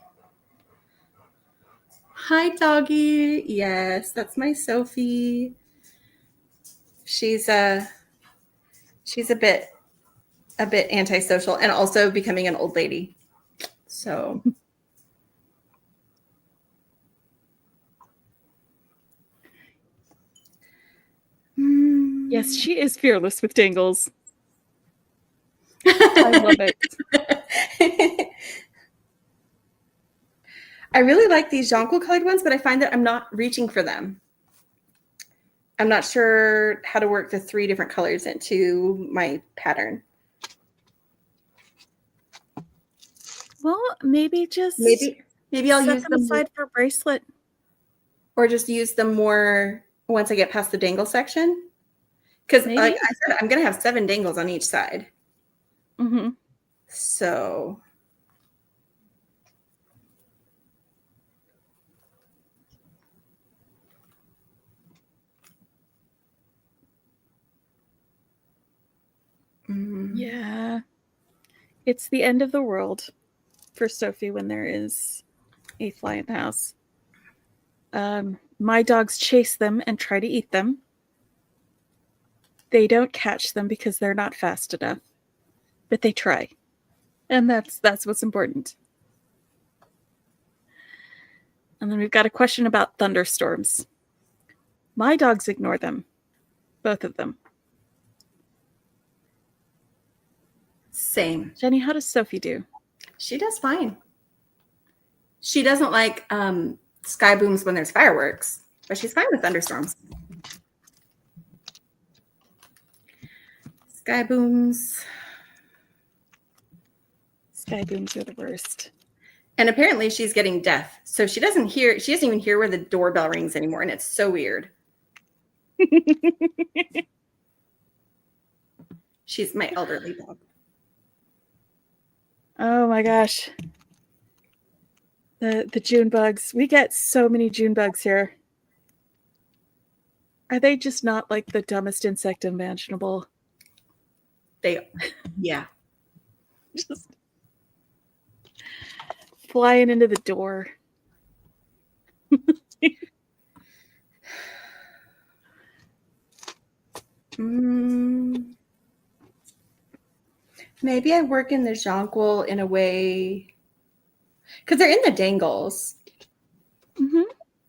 Hi, doggy. Yes, that's my Sophie. She's a bit antisocial and also becoming an old lady. So yes, she is fearless with dangles. I love it. I really like these jonquil colored ones, but I find that I'm not reaching for them. I'm not sure how to work the 3 different colors into my pattern. Well, maybe I'll set use them them aside for a bracelet. Or just use them more once I get past the dangle section. Because like I said, I'm going to have 7 dangles on each side. Mm-hmm. So yeah, it's the end of the world for Sophie when there is a fly in the house. My dogs chase them and try to eat them. They don't catch them because they're not fast enough, but they try, and that's what's important. And then we've got a question about thunderstorms. My dogs ignore them, both of them. Same. Jenny, how does Sophie do? She does fine. She doesn't like sky booms when there's fireworks, but she's fine with thunderstorms. Sky booms. Sky booms are the worst. And apparently she's getting deaf. So she doesn't even hear where the doorbell rings anymore. And it's so weird. She's my elderly dog. Oh my gosh. The June bugs. We get so many June bugs here. Are they just not like the dumbest insect imaginable? Yeah. Just flying into the door. Maybe I work in the jonquil in a way because they're in the dangles. Mm-hmm.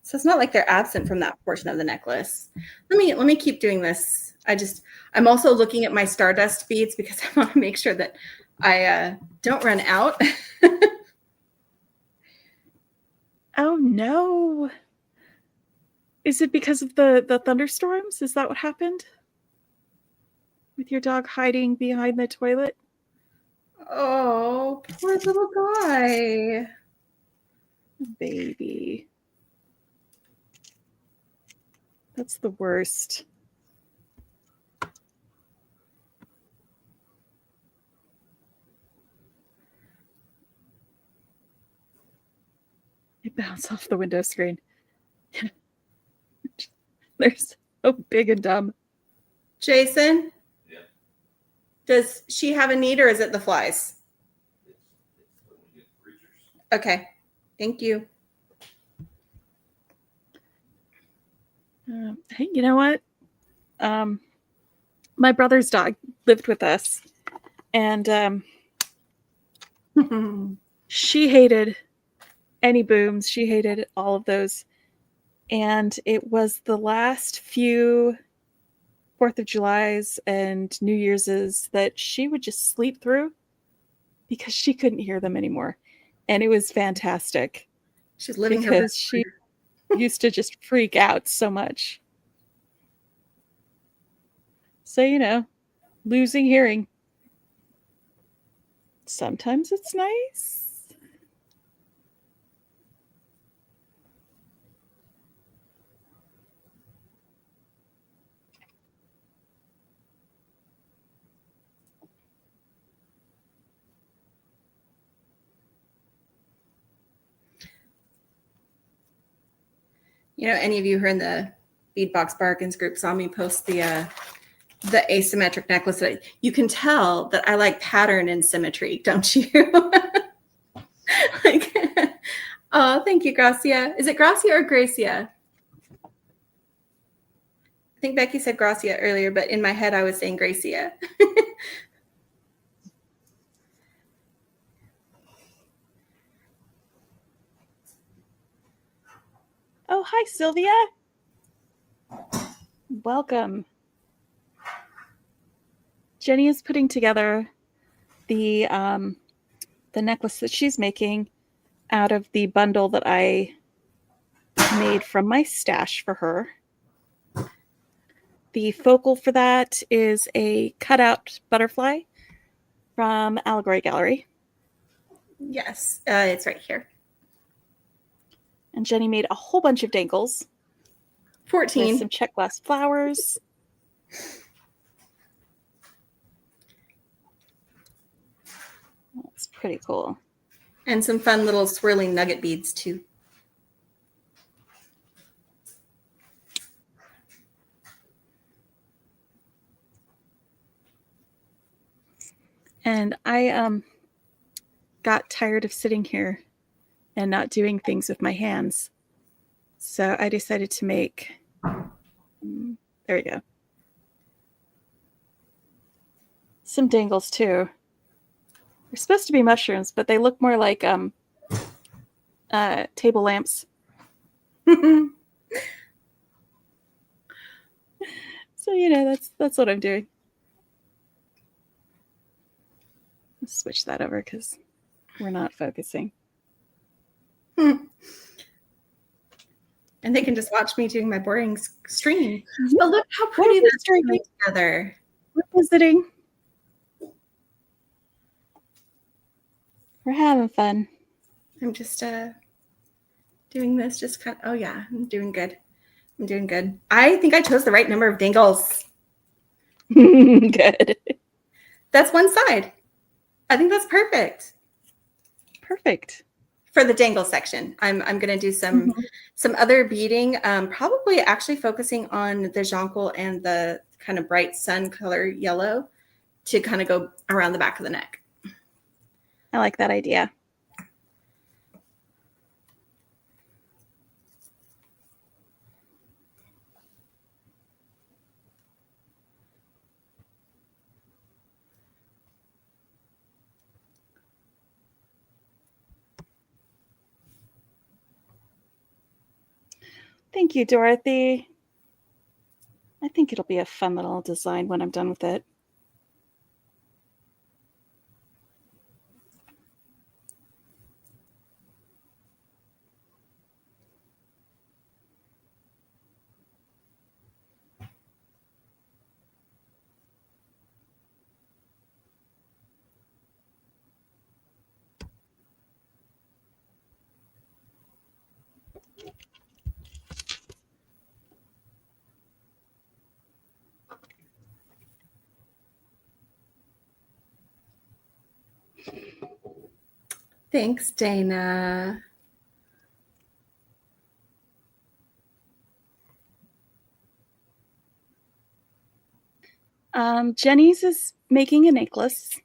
So it's not like they're absent from that portion of the necklace. Let me keep doing this. I'm also looking at my stardust beads because I want to make sure that I don't run out. Oh no. Is it because of the thunderstorms? Is that what happened? With your dog hiding behind the toilet? Oh, poor little guy. Baby. That's the worst. It bounced off the window screen. They're so big and dumb. Jason? Yeah. Does she have a need or is it the flies? Okay. Thank you. Hey, you know what? My brother's dog lived with us, and she hated any booms. She hated all of those. And it was the last few 4th of July's and New Year's that she would just sleep through because she couldn't hear them anymore. And it was fantastic. She's living her because she used to just freak out so much. So, losing hearing. Sometimes it's nice. Any of you who are in the Beadbox Bargains group saw me post the asymmetric necklace. You can tell that I like pattern and symmetry, don't you? Oh, thank you, Gracia. Is it Gracia or Gracia? I think Becky said Gracia earlier, but in my head I was saying Gracia. Oh, hi, Sylvia. Welcome. Jenny is putting together the necklace that she's making out of the bundle that I made from my stash for her. The focal for that is a cutout butterfly from Allegory Gallery. Yes, it's right here. And Jenny made a whole bunch of dangles. 14. With some check glass flowers. That's pretty cool. And some fun little swirling nugget beads too. And I got tired of sitting here and not doing things with my hands. So I decided to make, there we go, some dangles too. They're supposed to be mushrooms, but they look more like table lamps. So that's what I'm doing. Let's switch that over because we're not focusing. and they can just watch me doing my boring stream. Yeah. But look how pretty that's coming together. We're visiting. We're having fun. I'm just doing this, just kind of, oh yeah, I'm doing good. I'm doing good. I think I chose the right number of dangles. Good. That's one side. I think that's perfect. Perfect. For the dangle section, I'm going to do some other beading, probably actually focusing on the jonquil and the kind of bright sun color yellow to kind of go around the back of the neck. I like that idea. Thank you, Dorothy. I think it'll be a fun little design when I'm done with it. Thanks, Dana. Jenny's is making a necklace.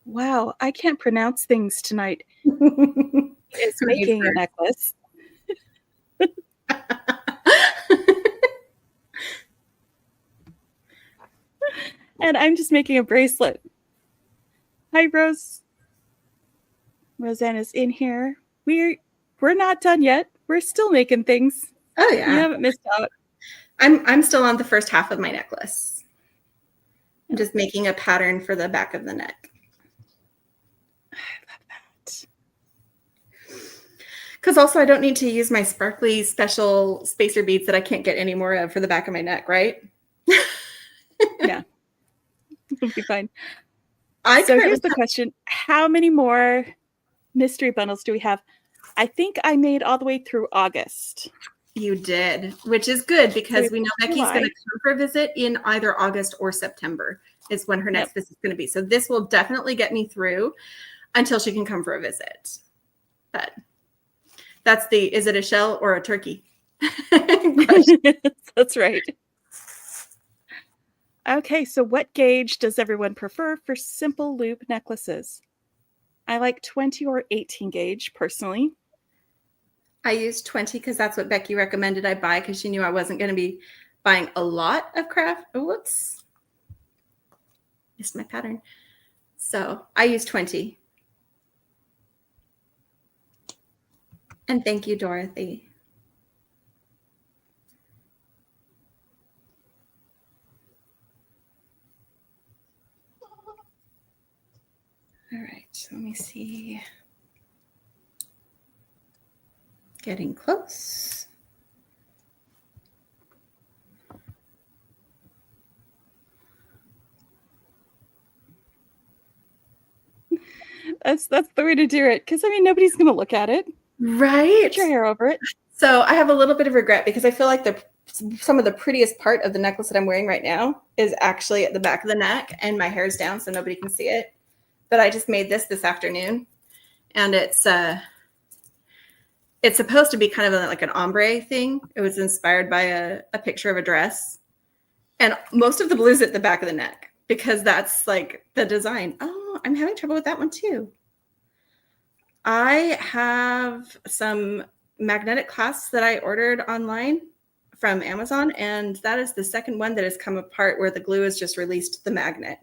Wow, I can't pronounce things tonight. Is making a necklace. And I'm just making a bracelet. Hi, Rose. Rosanna's in here. We're not done yet. We're still making things. Oh yeah. You haven't missed out. I'm still on the first half of my necklace. I'm just making a pattern for the back of the neck. I love that. Because also I don't need to use my sparkly special spacer beads that I can't get any more of for the back of my neck, right? Yeah. It'll be fine. So here's the question. How many more mystery bundles do we have? I think I made all the way through August. You did, which is good because we know Becky's going to come for a visit in either August or September is when her next visit is going to be. So this will definitely get me through until she can come for a visit. But that's is it a shell or a turkey? That's right. Okay, so what gauge does everyone prefer for simple loop necklaces? I like 20 or 18 gauge personally. I used 20 because that's what Becky recommended I buy because she knew I wasn't going to be buying a lot of craft. Oh, whoops. Missed my pattern. So I used 20. And thank you, Dorothy. All right, so let me see. Getting close. That's the way to do it. Because I mean, nobody's going to look at it. Right. Put your hair over it. So I have a little bit of regret because I feel like some of the prettiest part of the necklace that I'm wearing right now is actually at the back of the neck and my hair's down so nobody can see it. But I just made this afternoon and it's supposed to be kind of like an ombre thing. It was inspired by a picture of a dress. And most of the blue's at the back of the neck because that's like the design. Oh, I'm having trouble with that one too. I have some magnetic clasps that I ordered online from Amazon, and that is the second one that has come apart where the glue has just released the magnet.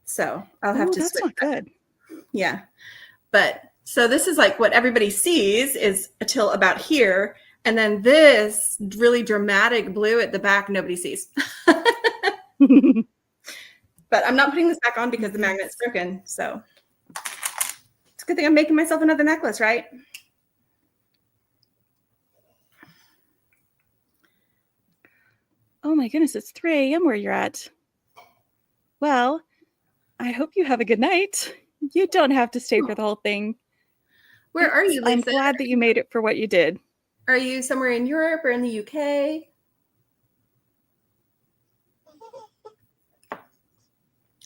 So I'll have to. That's not good. Yeah, but so this is like what everybody sees is until about here, and then this really dramatic blue at the back nobody sees. But I'm not putting this back on because the magnet's broken. So it's a good thing I'm making myself another necklace, right? Oh my goodness, it's 3 a.m. where you're at. Well, I hope you have a good night. You don't have to stay for the whole thing. Where are you, I'm Lisa? glad that you made it for what you did. Are you somewhere in Europe or in the UK?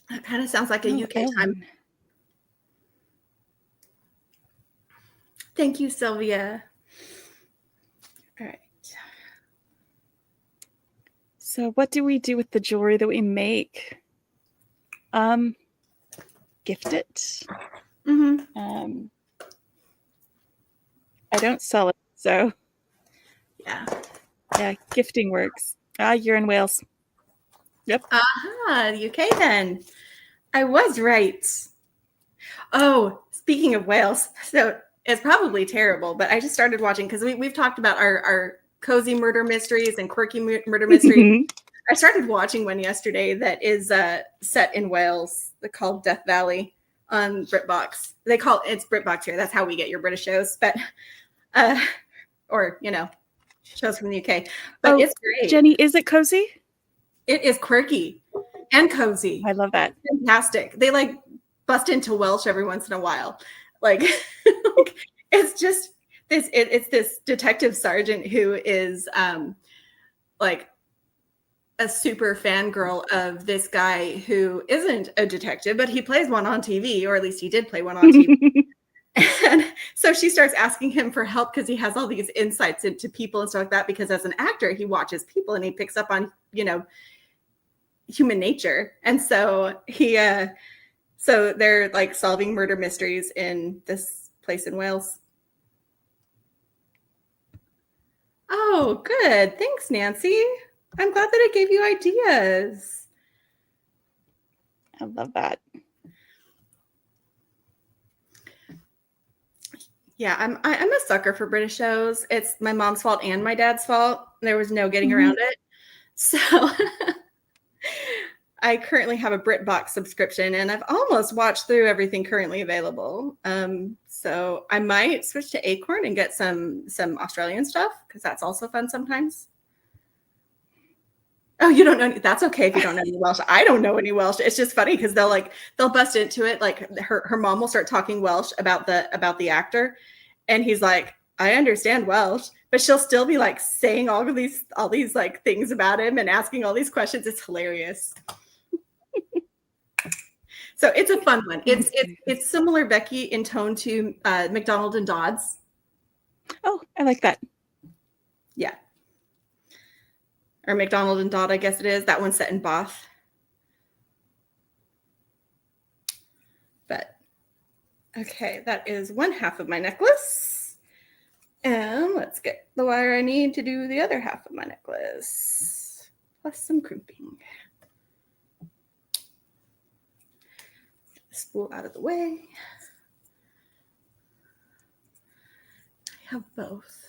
That kind of sounds like a UK time. Thank you, Sylvia. All right. So what do we do with the jewelry that we make? Gift it. Mm-hmm. I don't sell it, so yeah, gifting works. You're in Wales. Yep. The UK then. I was right. Oh, speaking of Wales, so it's probably terrible, but I just started watching because we've talked about our cozy murder mysteries and quirky murder mysteries. I started watching one yesterday that is set in Wales, called Death Valley on BritBox. It's BritBox here. That's how we get your British shows, but or shows from the UK. But it's great. Jenny, is it cozy? It is quirky and cozy. I love that. Fantastic. They like bust into Welsh every once in a while. Like it's just this. It's this detective sergeant who is like a super fangirl of this guy who isn't a detective, but he plays one on TV, or at least he did play one on TV. And so she starts asking him for help because he has all these insights into people and stuff like that. Because as an actor, he watches people and he picks up on, human nature. And so so they're like solving murder mysteries in this place in Wales. Oh, good. Thanks, Nancy. I'm glad that it gave you ideas. I love that. Yeah, I'm a sucker for British shows. It's my mom's fault and my dad's fault. There was no getting around it. So I currently have a BritBox subscription, and I've almost watched through everything currently available. So I might switch to Acorn and get some Australian stuff because that's also fun sometimes. Oh, you don't know? That's okay if you don't know any Welsh. I don't know any Welsh. It's just funny because they'll bust into it. Like her mom will start talking Welsh about the actor, and he's like, I understand Welsh, but she'll still be like saying all these like things about him and asking all these questions. It's hilarious. So it's a fun one. It's similar, Becky, in tone to McDonald and Dodds. Oh, I like that. Yeah. Or McDonald and Dodd, I guess it is. That one's set in Bath. But okay, that is one half of my necklace. And let's get the wire I need to do the other half of my necklace. Plus some crimping. Get the spool out of the way. I have both.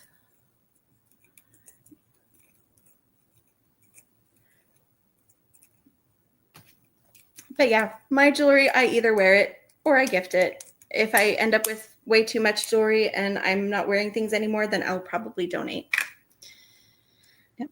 But yeah, my jewelry, I either wear it or I gift it. If I end up with way too much jewelry and I'm not wearing things anymore, then I'll probably donate. Yep.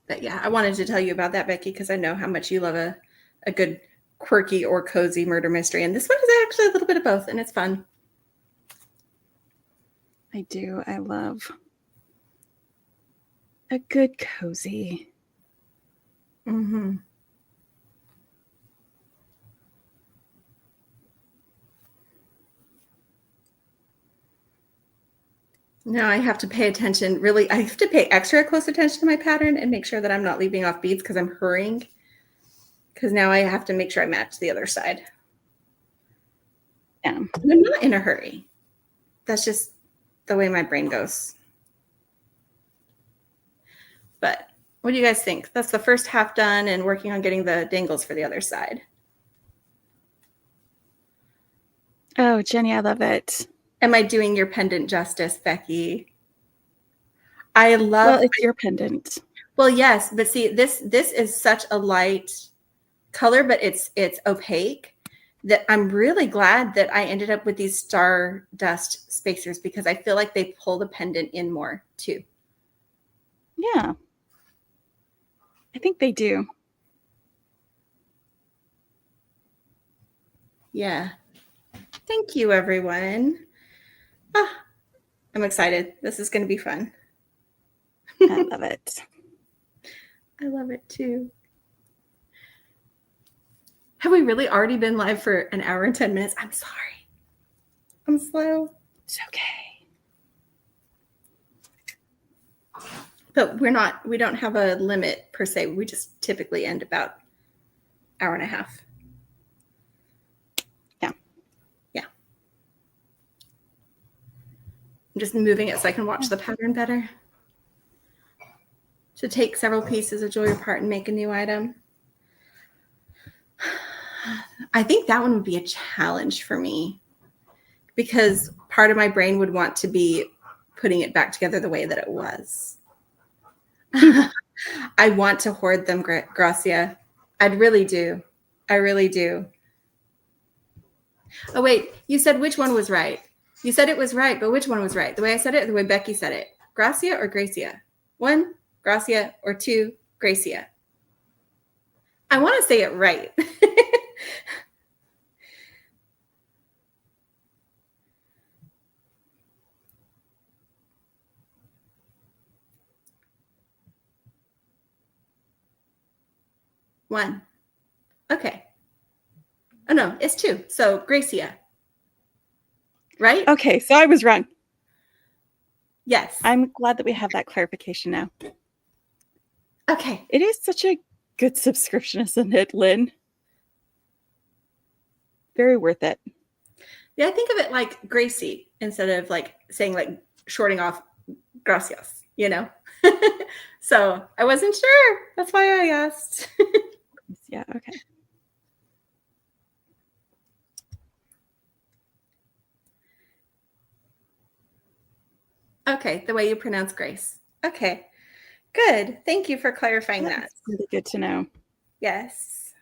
But yeah, I wanted to tell you about that, Becky, because I know how much you love a good quirky or cozy murder mystery. And this one is actually a little bit of both, and it's fun. I do. I love a good cozy. Mm-hmm. Now I have to pay attention. Really, I have to pay extra close attention to my pattern and make sure that I'm not leaving off beads because I'm hurrying. Because now I have to make sure I match the other side. Yeah. And I'm not in a hurry. That's just the way my brain goes. But what do you guys think? That's the first half done and working on getting the dangles for the other side. Oh, Jenny, I love it. Am I doing your pendant justice, Becky? I love. Well, it's your pendant. Well, yes, but see, this is such a light color, but it's opaque, that I'm really glad that I ended up with these Stardust spacers, because I feel like they pull the pendant in more too. Yeah. I think they do. Yeah. Thank you, everyone. Ah, I'm excited. This is going to be fun. I love it. I love it too. Have we really already been live for an hour and 10 minutes? I'm sorry. I'm slow. It's okay. But we don't have a limit per se. We just typically end about hour and a half. Yeah. Yeah. I'm just moving it so I can watch the pattern better. To take several pieces of jewelry apart and make a new item. I think that one would be a challenge for me, because part of my brain would want to be putting it back together the way that it was. I want to hoard them, Gracia. I really do. I really do. Oh, wait. You said which one was right? You said it was right, but which one was right? The way I said it or the way Becky said it? Gracia or Gracia? 1, Gracia, or 2, Gracia? I want to say it right. One. Okay. Oh, no, it's 2. So Gracia. Right? Okay, so I was wrong. Yes. I'm glad that we have that clarification now. Okay. It is such a good subscription, isn't it, Lynn? Very worth it. Yeah, I think of it like Gracie instead of like saying like shorting off gracias, you know? So I wasn't sure. That's why I asked. Yeah, okay. Okay, the way you pronounce Grace. Okay, good. Thank you for clarifying that. That's really good to know. Yes.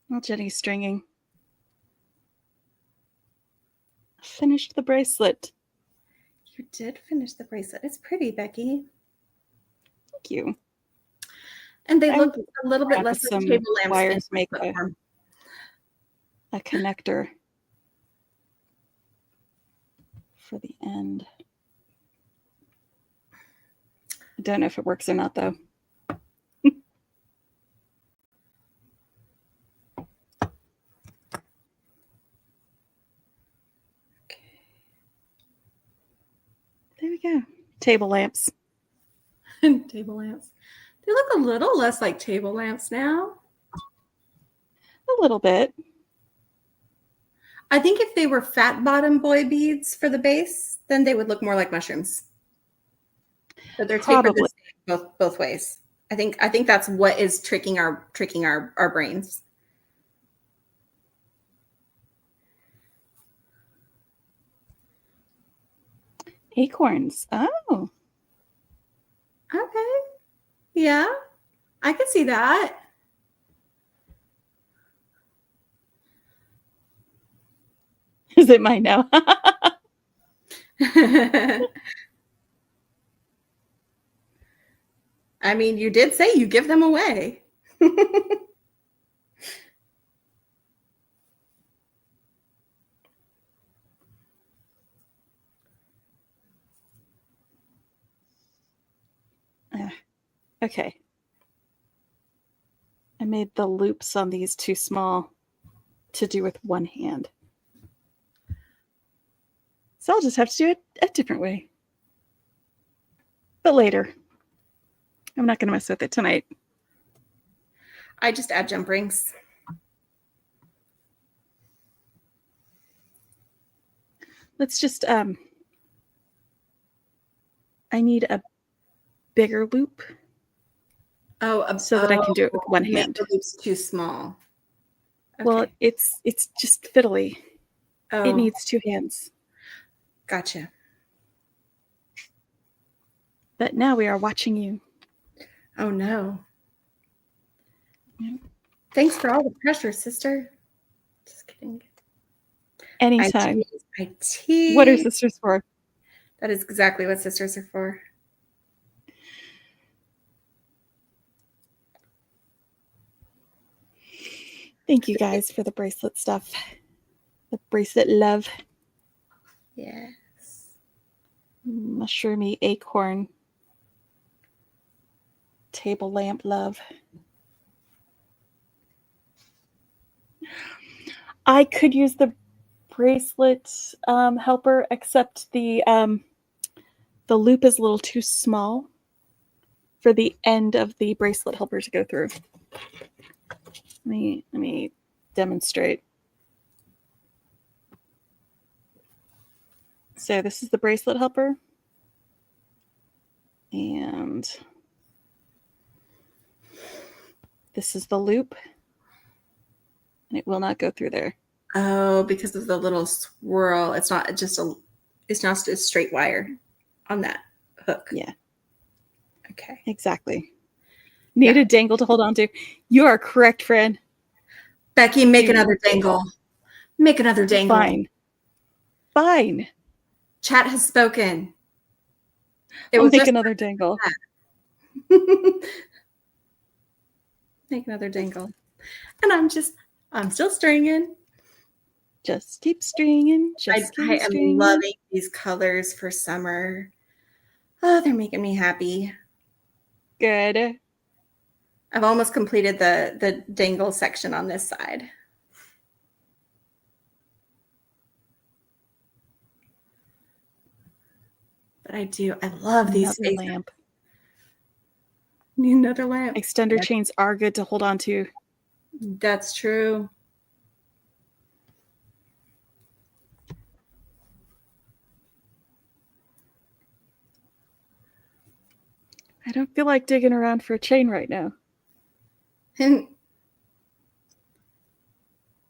Well, Jenny's stringing. Finished the bracelet. You did finish the bracelet. It's pretty, Becky. Thank you. And they look a little bit less like some table lamps. wires make a connector for the end. I don't know if it works or not, though. There we go. Table lamps. Table lamps. They look a little less like table lamps now. A little bit. I think if they were fat bottom boy beads for the base, then they would look more like mushrooms. But they're tapered the same both ways. I think that's what is tricking our brains. Acorns. Oh. Okay. Yeah. I can see that. Is it mine now? I mean, you did say you give them away. Okay. I made the loops on these too small to do with one hand. So I'll just have to do it a different way. But later. I'm not going to mess with it tonight. I just add jump rings. Let's just, I need a bigger loop. Oh, so that I can do it with one hand. The loop's too small. Well, it's just fiddly. Oh, It needs 2 hands. gotcha. But now we are watching you. Oh no. Yeah. Thanks for all the pressure, sister. Just kidding. Anytime. IT. What are sisters for? That is exactly what sisters are for. Thank you guys for the bracelet stuff. The bracelet love. Yes. Mushroomy acorn. Table lamp love. I could use the bracelet helper, except the loop is a little too small for the end of the bracelet helper to go through. Let me demonstrate. So this is the bracelet helper. And this is the loop. And it will not go through there. Oh, because of the little swirl. It's not a straight wire on that hook. Yeah. Okay. Exactly. Need a dangle to hold on to. You are correct, Fran. Becky, make another dangle. Make another dangle. Fine. Chat has spoken. I'll make another dangle. Make another dangle. And I'm still stringing. Just keep stringing. I am loving these colors for summer. Oh, they're making me happy. Good. I've almost completed the dangle section on this side. But I love these Another lamp. Need another lamp. Extender chains are good to hold on to. That's true. I don't feel like digging around for a chain right now.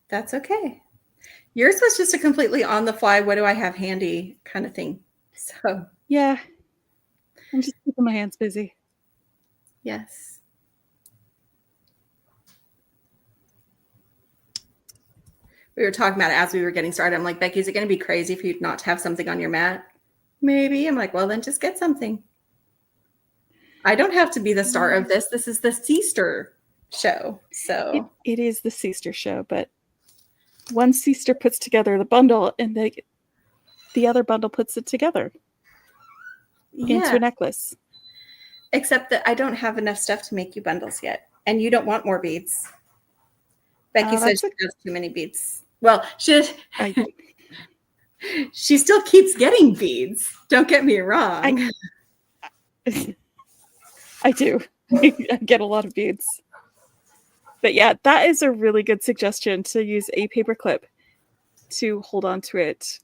That's okay. Yours was just a completely on the fly, what do I have handy kind of thing. So yeah, I'm just keeping my hands busy. Yes. We were talking about it as we were getting started. I'm like, Becky, is it going to be crazy for you not to have something on your mat? Maybe. I'm like, well, then just get something. I don't have to be the star of this. This is the Seester show. So it is the Seester show, but one Seester puts together the bundle and the other bundle puts it together into a necklace. Except that I don't have enough stuff to make you bundles yet. And you don't want more beads. Becky said she has too many beads. Well, she still keeps getting beads. Don't get me wrong. I do. I get a lot of beads. But yeah, that is a really good suggestion, to use a paper clip to hold on to it,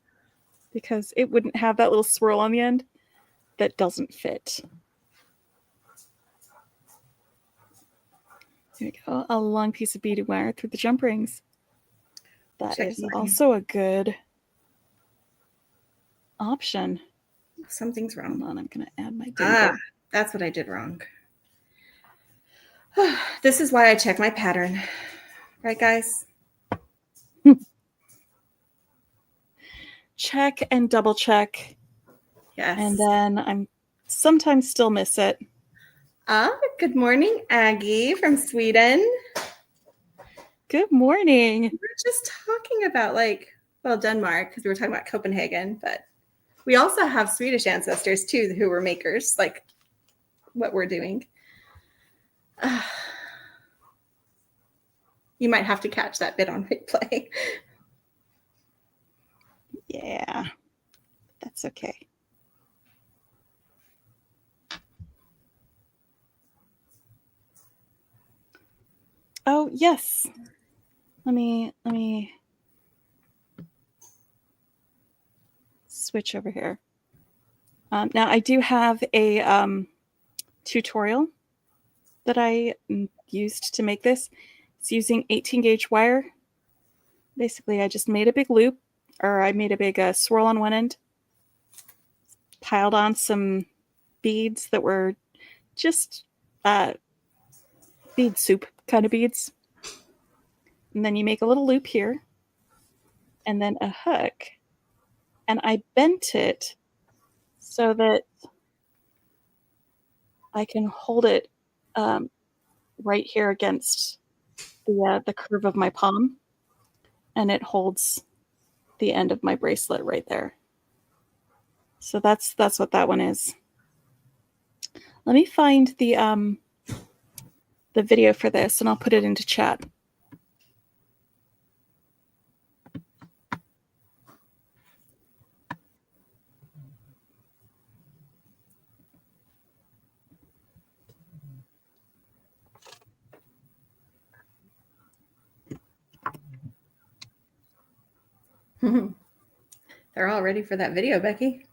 because it wouldn't have that little swirl on the end that doesn't fit. There we go. A long piece of beaded wire through the jump rings. That is also a good option. Something's wrong. Hold on, I'm going to add my dangle. That's what I did wrong. This is why I check my pattern. Right, guys? Check and double check. Yes. And then I'm sometimes still miss it. Good morning, Aggie from Sweden. Good morning. We were just talking about Denmark, because we were talking about Copenhagen, but we also have Swedish ancestors too who were makers, like what we're doing. You might have to catch that bit on replay. Yeah, that's okay. Oh, yes. Let me switch over here. Now I do have a tutorial that I used to make this. It's using 18 gauge wire basically I just made a big loop, or I made a big swirl on one end, piled on some beads that were just bead soup kind of beads. And then you make a little loop here, and then a hook. And I bent it so that I can hold it right here against the curve of my palm, and it holds the end of my bracelet right there. So that's what that one is. Let me find the video for this, and I'll put it into chat. They're all ready for that video, Becky.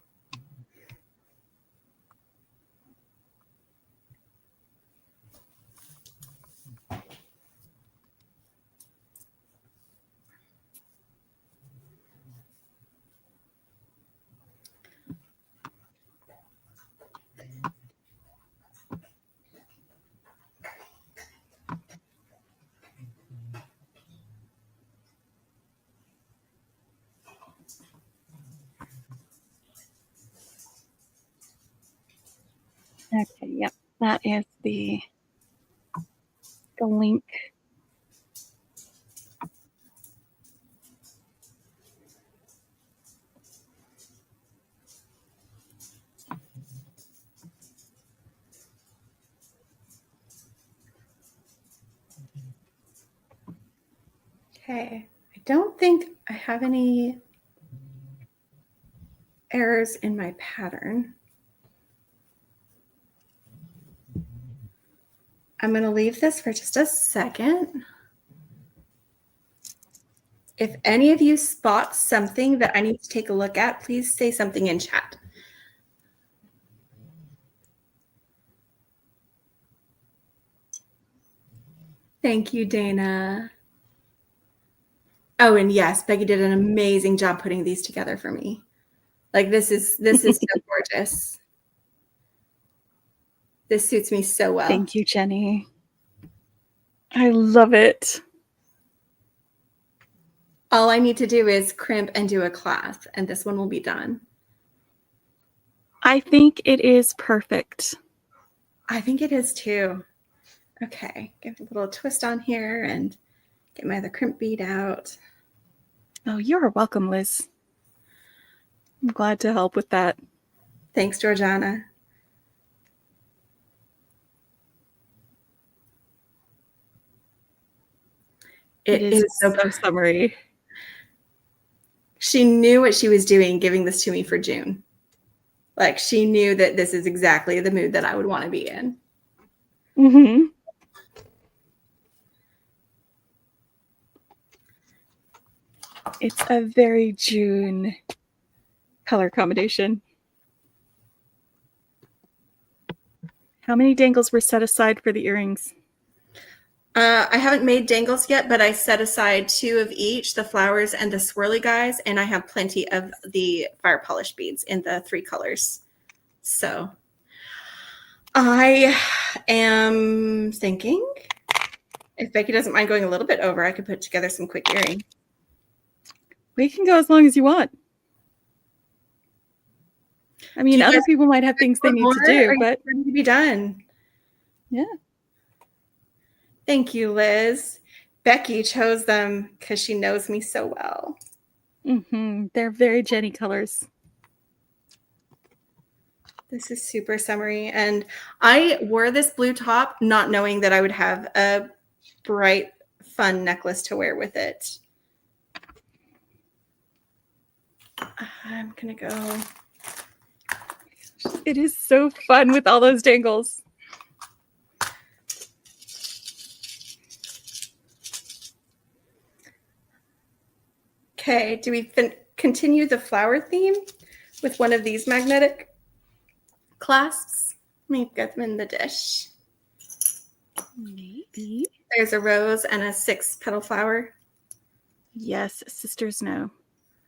Okay, yep, that is the link. Okay, I don't think I have any errors in my pattern. I'm going to leave this for just a second. If any of you spot something that I need to take a look at, please say something in chat. Thank you, Dana. Oh, and yes, Becky did an amazing job putting these together for me. Like this is so gorgeous. This suits me so well. Thank you, Jenny. I love it. All I need to do is crimp and do a clasp, and this one will be done. I think it is perfect. I think it is too. Okay, give a little twist on here and get my other crimp bead out. Oh, you're welcome, Liz. I'm glad to help with that. Thanks, Georgiana. It is so summery. She knew what she was doing giving this to me for June. Like she knew that this is exactly the mood that I would want to be in. Mm-hmm. It's a very June color combination. How many dangles were set aside for the earrings? I haven't made dangles yet, but I set aside 2 of each, the flowers and the swirly guys, and I have plenty of the fire polish beads in the 3 colors. So I am thinking if Becky doesn't mind going a little bit over, I could put together some quick earrings. We can go as long as you want. I mean, other people might have things they need to do, but ready to be done. Yeah. Thank you, Liz. Becky chose them because she knows me so well. Mm-hmm. They're very Jenny colors. This is super summery. And I wore this blue top not knowing that I would have a bright, fun necklace to wear with it. I'm going to go. It is so fun with all those dangles. Okay, do we continue the flower theme with one of these magnetic clasps? Let me get them in the dish. Maybe. There's a rose and a 6-petal flower. Yes, sisters know.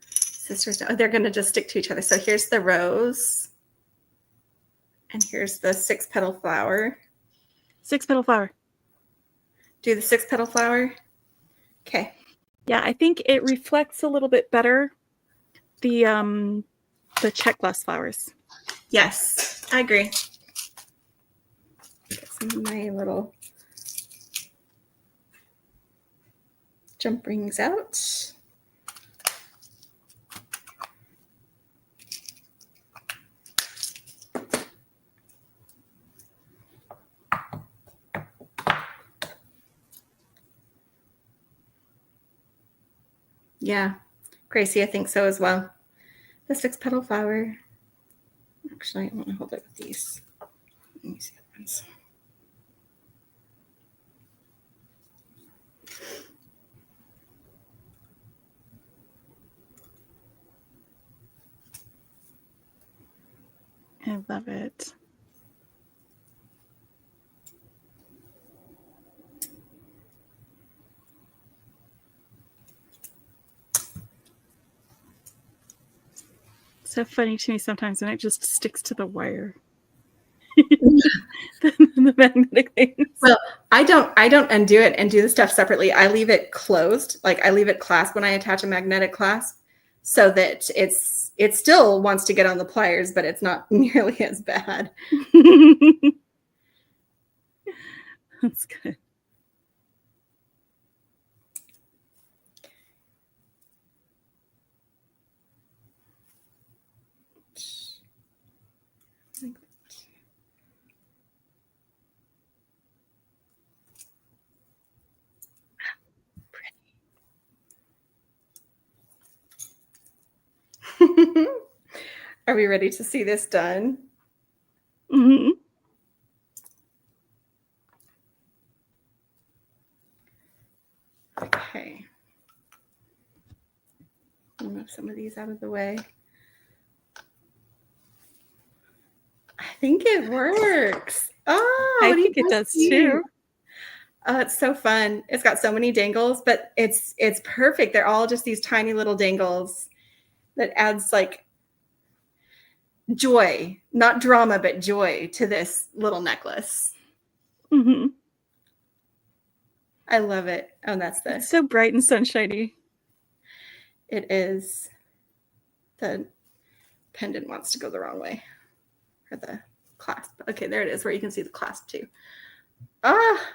Sisters know. They're going to just stick to each other. So here's the rose. And here's the 6-petal flower. 6-petal flower. Do the 6-petal flower. Okay. Yeah, I think it reflects a little bit better the check glass flowers. Yes, I agree. Get some of my little jump rings out. Yeah, Gracie, I think so as well. The 6-petal flower. Actually, I want to hold it with these. Let me see the ones. I love it. So funny to me sometimes when it just sticks to the wire. the magnetic things. Well, I don't undo it and do the stuff separately. I leave it closed. Like I leave it clasped when I attach a magnetic clasp so that it still wants to get on the pliers, but it's not nearly as bad. That's good. Are we ready to see this done? Mm-hmm. Okay. Move some of these out of the way. I think it works. Oh, I think it does too. Oh, it's so fun. It's got so many dangles, but it's perfect. They're all just these tiny little dangles that adds like joy, not drama, but joy to this little necklace. Mm-hmm. I love it. Oh, and that's It's so bright and sunshiny. It is. The pendant wants to go the wrong way. Or the clasp. Okay, there it is, where you can see the clasp too. Ah.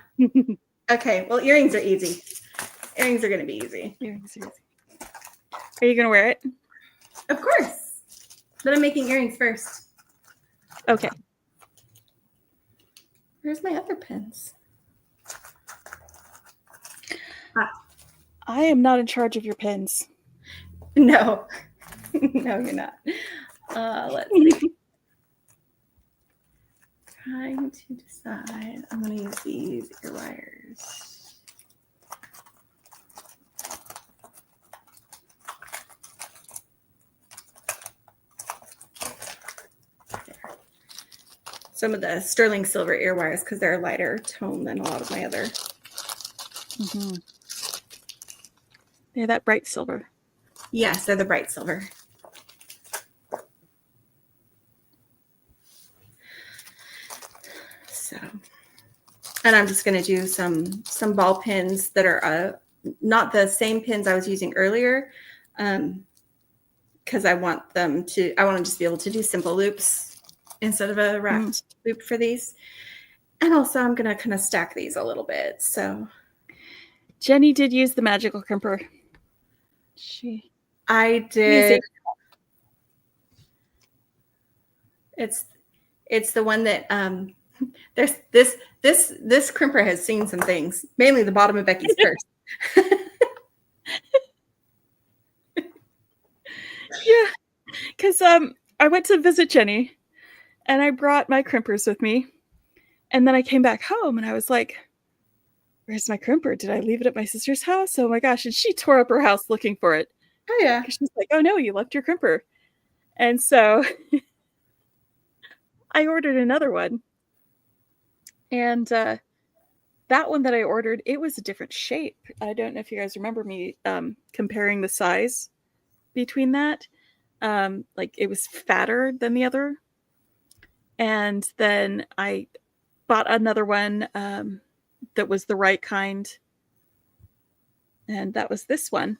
Okay, well, earrings are easy. Earrings are going to be easy. Earrings are easy. Are you going to wear it? Of course. But I'm making earrings first. Okay. Where's my other pins? I am not in charge of your pins. No. No, you're not. Let's see. Trying to decide. I'm going to use these ear wires. There. Some of the sterling silver ear wires because they're a lighter tone than a lot of my other. Mm-hmm. They're that bright silver. Yes, they're the bright silver. So, and I'm just going to do some ball pins that are not the same pins I was using earlier, because I want to just be able to do simple loops instead of a wrapped loop for these. And also I'm going to kind of stack these a little bit. So Jenny did use the magical crimper. I did. It's the one that there's this crimper has seen some things, mainly the bottom of Becky's purse. Yeah, because I went to visit Jenny and I brought my crimpers with me, and then I came back home and I was like, where's my crimper? Did I leave it at my sister's house? Oh my gosh. And she tore up her house looking for it. Oh yeah. She's like, oh no, you left your crimper. And so I ordered another one. And that that one that I ordered, it was a different shape. I don't know if you guys remember me comparing the size between that. Like it was fatter than the other. And then I bought another one that was the right kind. And that was this one.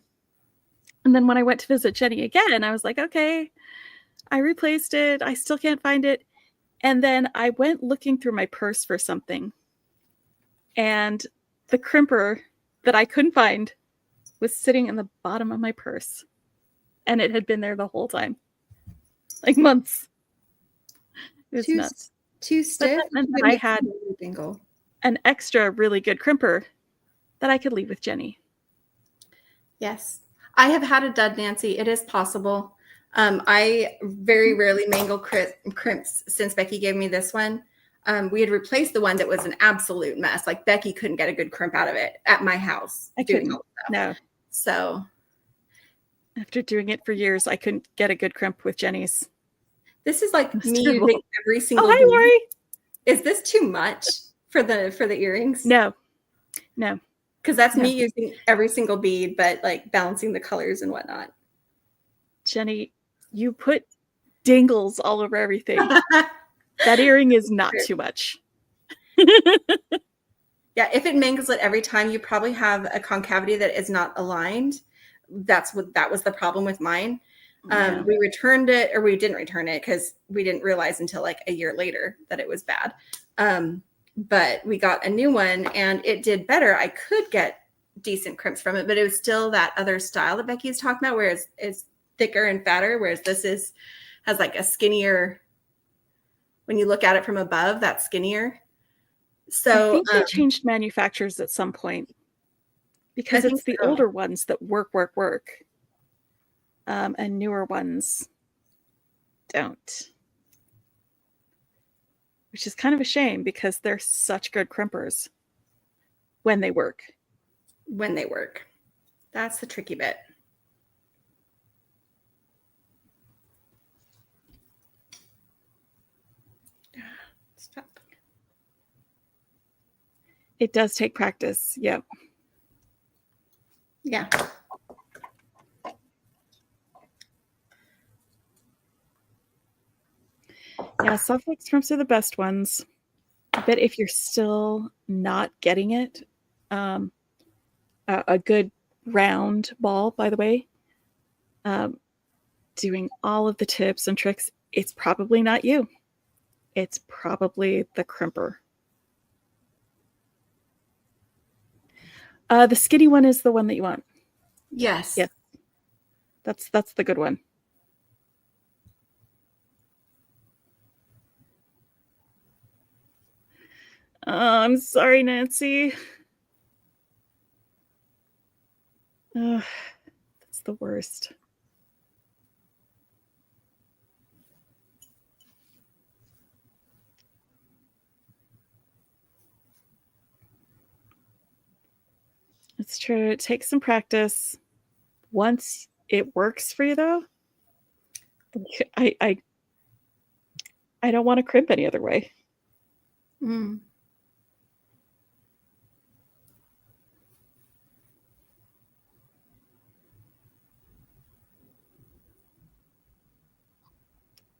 And then when I went to visit Jenny again, I was like, okay, I replaced it. I still can't find it. And then I went looking through my purse for something. And the crimper that I couldn't find was sitting in the bottom of my purse. And it had been there the whole time. Like months. It was nuts. Too stiff? But that meant that I had dangle. An extra really good crimper that I could leave with Jenny. Yes. I have had a dud, Nancy. It is possible. I very rarely mangle crimps since Becky gave me this one. We had replaced the one that was an absolute mess. Like Becky couldn't get a good crimp out of it at my house. I couldn't. No. So after doing it for years, I couldn't get a good crimp with Jenny's. This is like me using every single. Oh, hi, Lori. Is this too much for the earrings? No. Because that's me using every single bead, but like balancing the colors and whatnot. Jenny, you put dangles all over everything. That earring is not too much. Yeah, if it mangles it every time, you probably have a concavity that is not aligned. That was the problem with mine. We returned it, or we didn't return it because we didn't realize until like a year later that it was bad. But we got a new one and it did better. I could get decent crimps from it, but it was still that other style that Becky's talking about, where it's thicker and fatter, whereas this has like a skinnier, when you look at it from above, that's skinnier. So I think they changed manufacturers at some point because it's the older ones that work. And newer ones don't. Which is kind of a shame because they're such good crimpers when they work. That's the tricky bit. Stop. It does take practice. Yep. Yeah. Yeah, soft flakes crimps are the best ones. But if you're still not getting it, a good round ball, by the way, doing all of the tips and tricks, it's probably not you. It's probably the crimper. The skinny one is the one that you want. Yes. Yeah. That's the good one. I'm sorry, Nancy. That's the worst. It's true. It takes some practice. Once it works for you, though, I don't want to crimp any other way. Mm.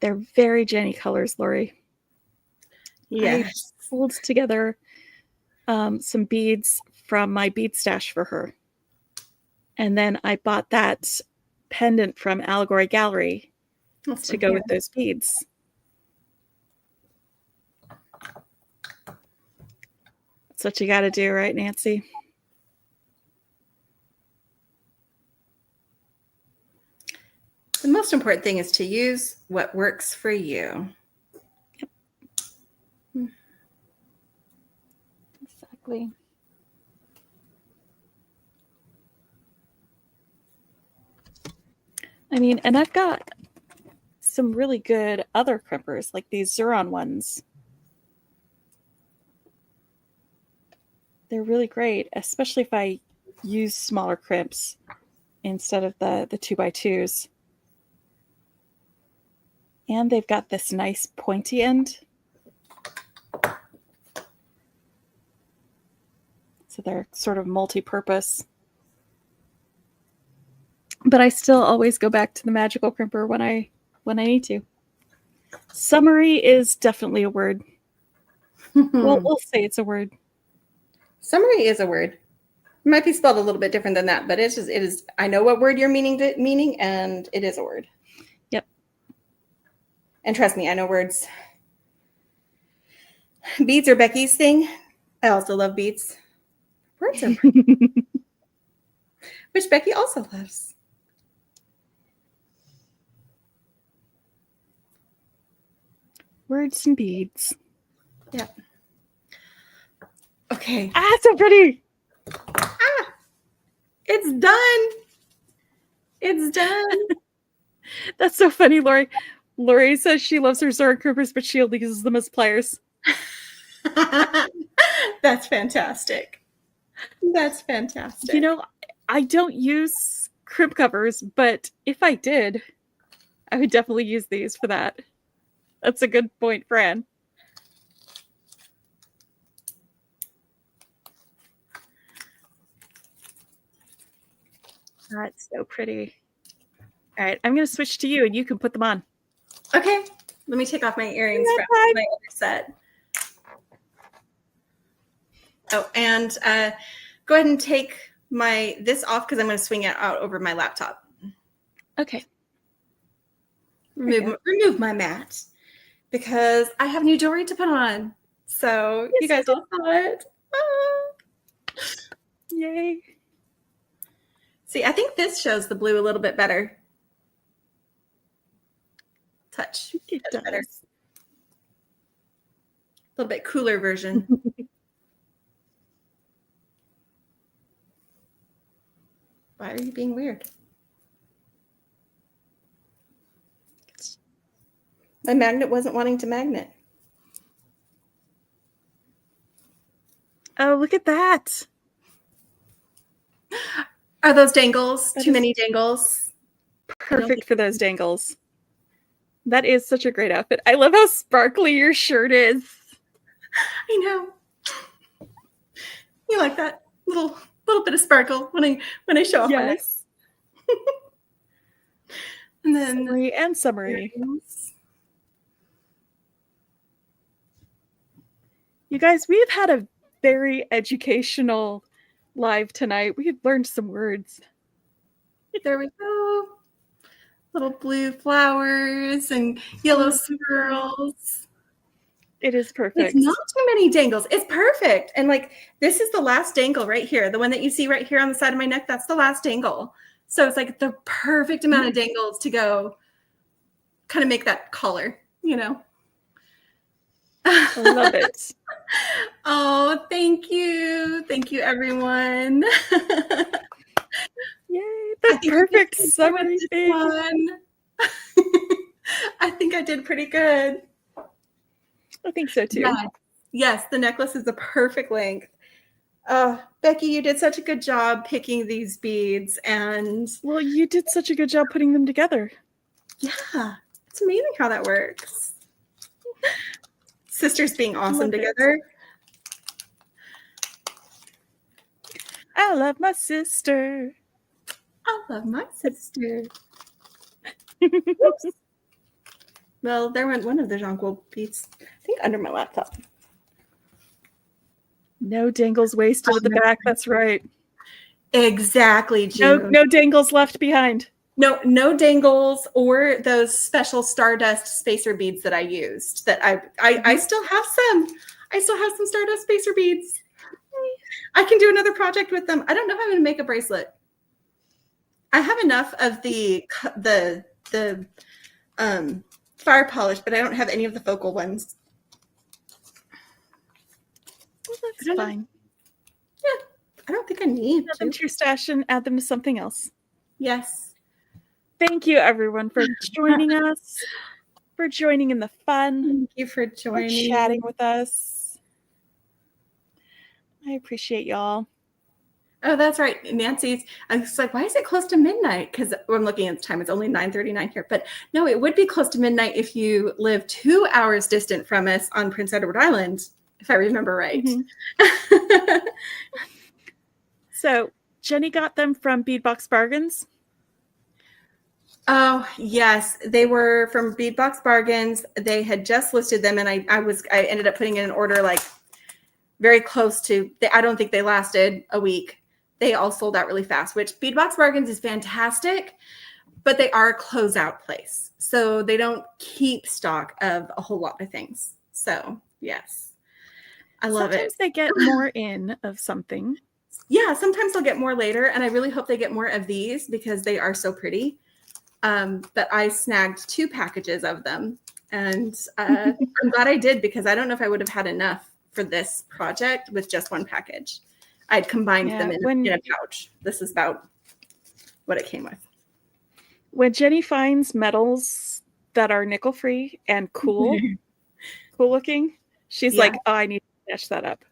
They're very Jenny colors, Lori. Yes. I pulled together some beads from my bead stash for her. And then I bought that pendant from Allegory Gallery to go with those beads. That's what you got to do, right, Nancy? The most important thing is to use what works for you. Yep. Exactly. I mean, and I've got some really good other crimpers, like these Xuron ones. They're really great, especially if I use smaller crimps instead of the 2x2s. And they've got this nice pointy end. So they're sort of multi-purpose. But I still always go back to the magical crimper when I need to. Summary is definitely a word. We'll say it's a word. Summary is a word. It might be spelled a little bit different than that, but it is. I know what word you're meaning, and it is a word. Yep. And trust me, I know words. Beads are Becky's thing. I also love beads. Words are which Becky also loves. Words and beads. Yeah. Okay. Ah, so pretty. It's done. It's done. That's so funny, Lori. Lori says she loves her sword crimpers, but she only uses them as pliers. That's fantastic. That's fantastic. You know, I don't use crimp covers, but if I did, I would definitely use these for that. That's a good point, Fran. That's so pretty. All right, I'm going to switch to you, and you can put them on. Okay. Let me take off my earrings from my other set. Oh, and go ahead and take this off because I'm going to swing it out over my laptop. Okay. Remove my mat because I have new jewelry to put on. So yes, you guys all saw it. Ah. Yay. See, I think this shows the blue a little bit better. Touch. It does. Better. A little bit cooler version. Why are you being weird? My magnet wasn't wanting to magnet. Oh, look at that. Are those dangles? Too many dangles? Perfect for those dangles. That is such a great outfit. I love how sparkly your shirt is. I know. You like that little bit of sparkle when I show off my neck. And then summary. You guys, we've had a very educational live tonight. We learned some words. There we go. Little blue flowers and yellow swirls. It is perfect. It's not too many dangles. It's perfect. And like, this is the last dangle right here. The one that you see right here on the side of my neck, that's the last dangle. So it's like the perfect amount of dangles to go kind of make that color, you know? I love it. Oh, thank you. Thank you, everyone. Yay, that's perfect summary thing. I think I did pretty good. I think so too. Yes, the necklace is the perfect length. Becky, you did such a good job picking these beads, and well, you did such a good job putting them together. Yeah, it's amazing how that works. Sisters being awesome together. I love my sister. I love my sister. Well, there went one of the jonquil beads, I think, under my laptop. No dangles wasted at the back. That's right. Exactly, June. No dangles left behind. No dangles or those special stardust spacer beads that I used. That I still have some. I still have some stardust spacer beads. I can do another project with them. I don't know if I'm going to make a bracelet. I have enough of the fire polish, but I don't have any of the focal ones. Well, that's fine. Yeah, I don't think I need add them to your stash and add them to something else. Yes. Thank you, everyone, for joining us, for joining in the fun. Thank you for joining, for chatting with us. I appreciate y'all. Oh, that's right. Nancy's, I was like, why is it close to midnight? Because I'm looking at the time. It's only 9:39 here. But no, it would be close to midnight if you live 2 hours distant from us on Prince Edward Island, if I remember right. Mm-hmm. So Jenny got them from Beadbox Bargains. Oh, yes. They were from Beadbox Bargains. They had just listed them, and I ended up putting in an order like very close to, I don't think they lasted a week. They all sold out really fast, which Beadbox Bargains is fantastic, but they are a closeout place. So they don't keep stock of a whole lot of things. So, yes. I love it. Sometimes they get more in of something. Yeah, sometimes they'll get more later, and I really hope they get more of these because they are so pretty. But I snagged 2 packages of them, and I'm glad I did because I don't know if I would have had enough for this project with just 1 package. I'd combined them in a pouch. This is about what it came with. When Jenny finds metals that are nickel-free and cool looking, she's like, oh, I need to finish that up.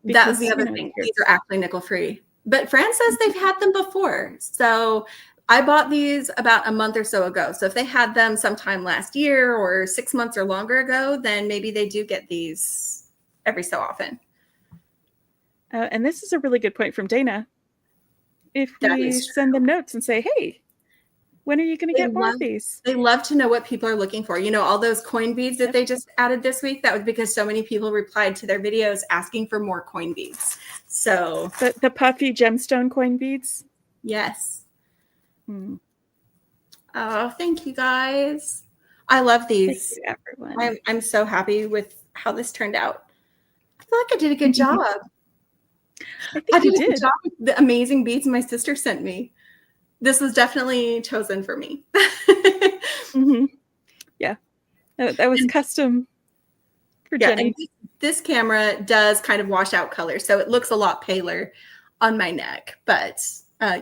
Because, that was the other thing. These are actually nickel-free. But Fran says they've had them before. So I bought these about a month or so ago. So if they had them sometime last year or 6 months or longer ago, then maybe they do get these every so often. And this is a really good point from Dana. If we send them notes and say, hey, when are you going to get more of these? They love to know what people are looking for. You know, all those coin beads that they just added this week, that was because so many people replied to their videos asking for more coin beads. So the puffy gemstone coin beads? Yes. Oh, thank you guys. I love these. Thank you, everyone. I'm so happy with how this turned out. I feel like I did a good job. I did a good job with the amazing beads my sister sent me. This was definitely chosen for me. Yeah. That was custom for Jenny. This camera does kind of wash out color, so it looks a lot paler on my neck, but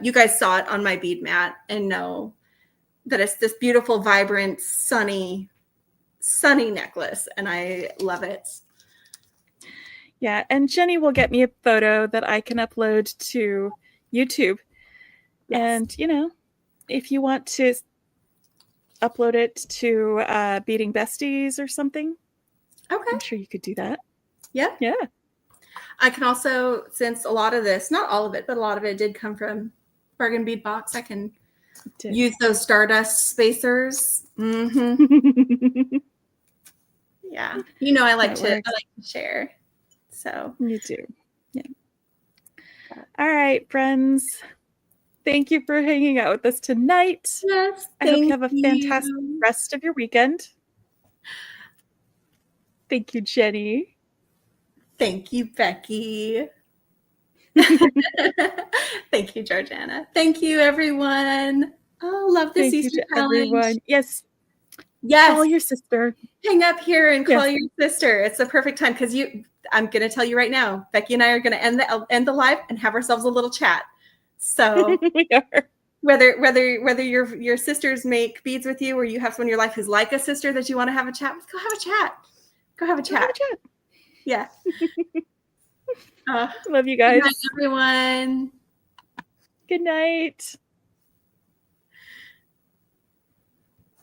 you guys saw it on my bead mat and know that it's this beautiful, vibrant, sunny necklace, and I love it. Yeah, and Jenny will get me a photo that I can upload to YouTube. Yes. And, you know, if you want to upload it to Beading Besties or something, okay, I'm sure you could do that. Yeah. Yeah. I can also, since a lot of this, not all of it, but a lot of it did come from Bargain Bead Box, I can use those Stardust spacers. Yeah. You know, I like to share. So you do. Yeah. All right, friends. Thank you for hanging out with us tonight. Yes. I hope you have a fantastic rest of your weekend. Thank you, Jenny. Thank you, Becky. Thank you, Georgiana. Thank you, everyone. Oh, love this Easter challenge. Everyone. Yes. Call your sister. Hang up here and call your sister. It's the perfect time because I'm going to tell you right now, Becky and I are going to end the live and have ourselves a little chat. So we are. Whether your sisters make beads with you or you have someone in your life who's like a sister that you want to have a chat with, go have a chat. Go have a chat. Yeah. Love you guys. Good night, everyone. Good night.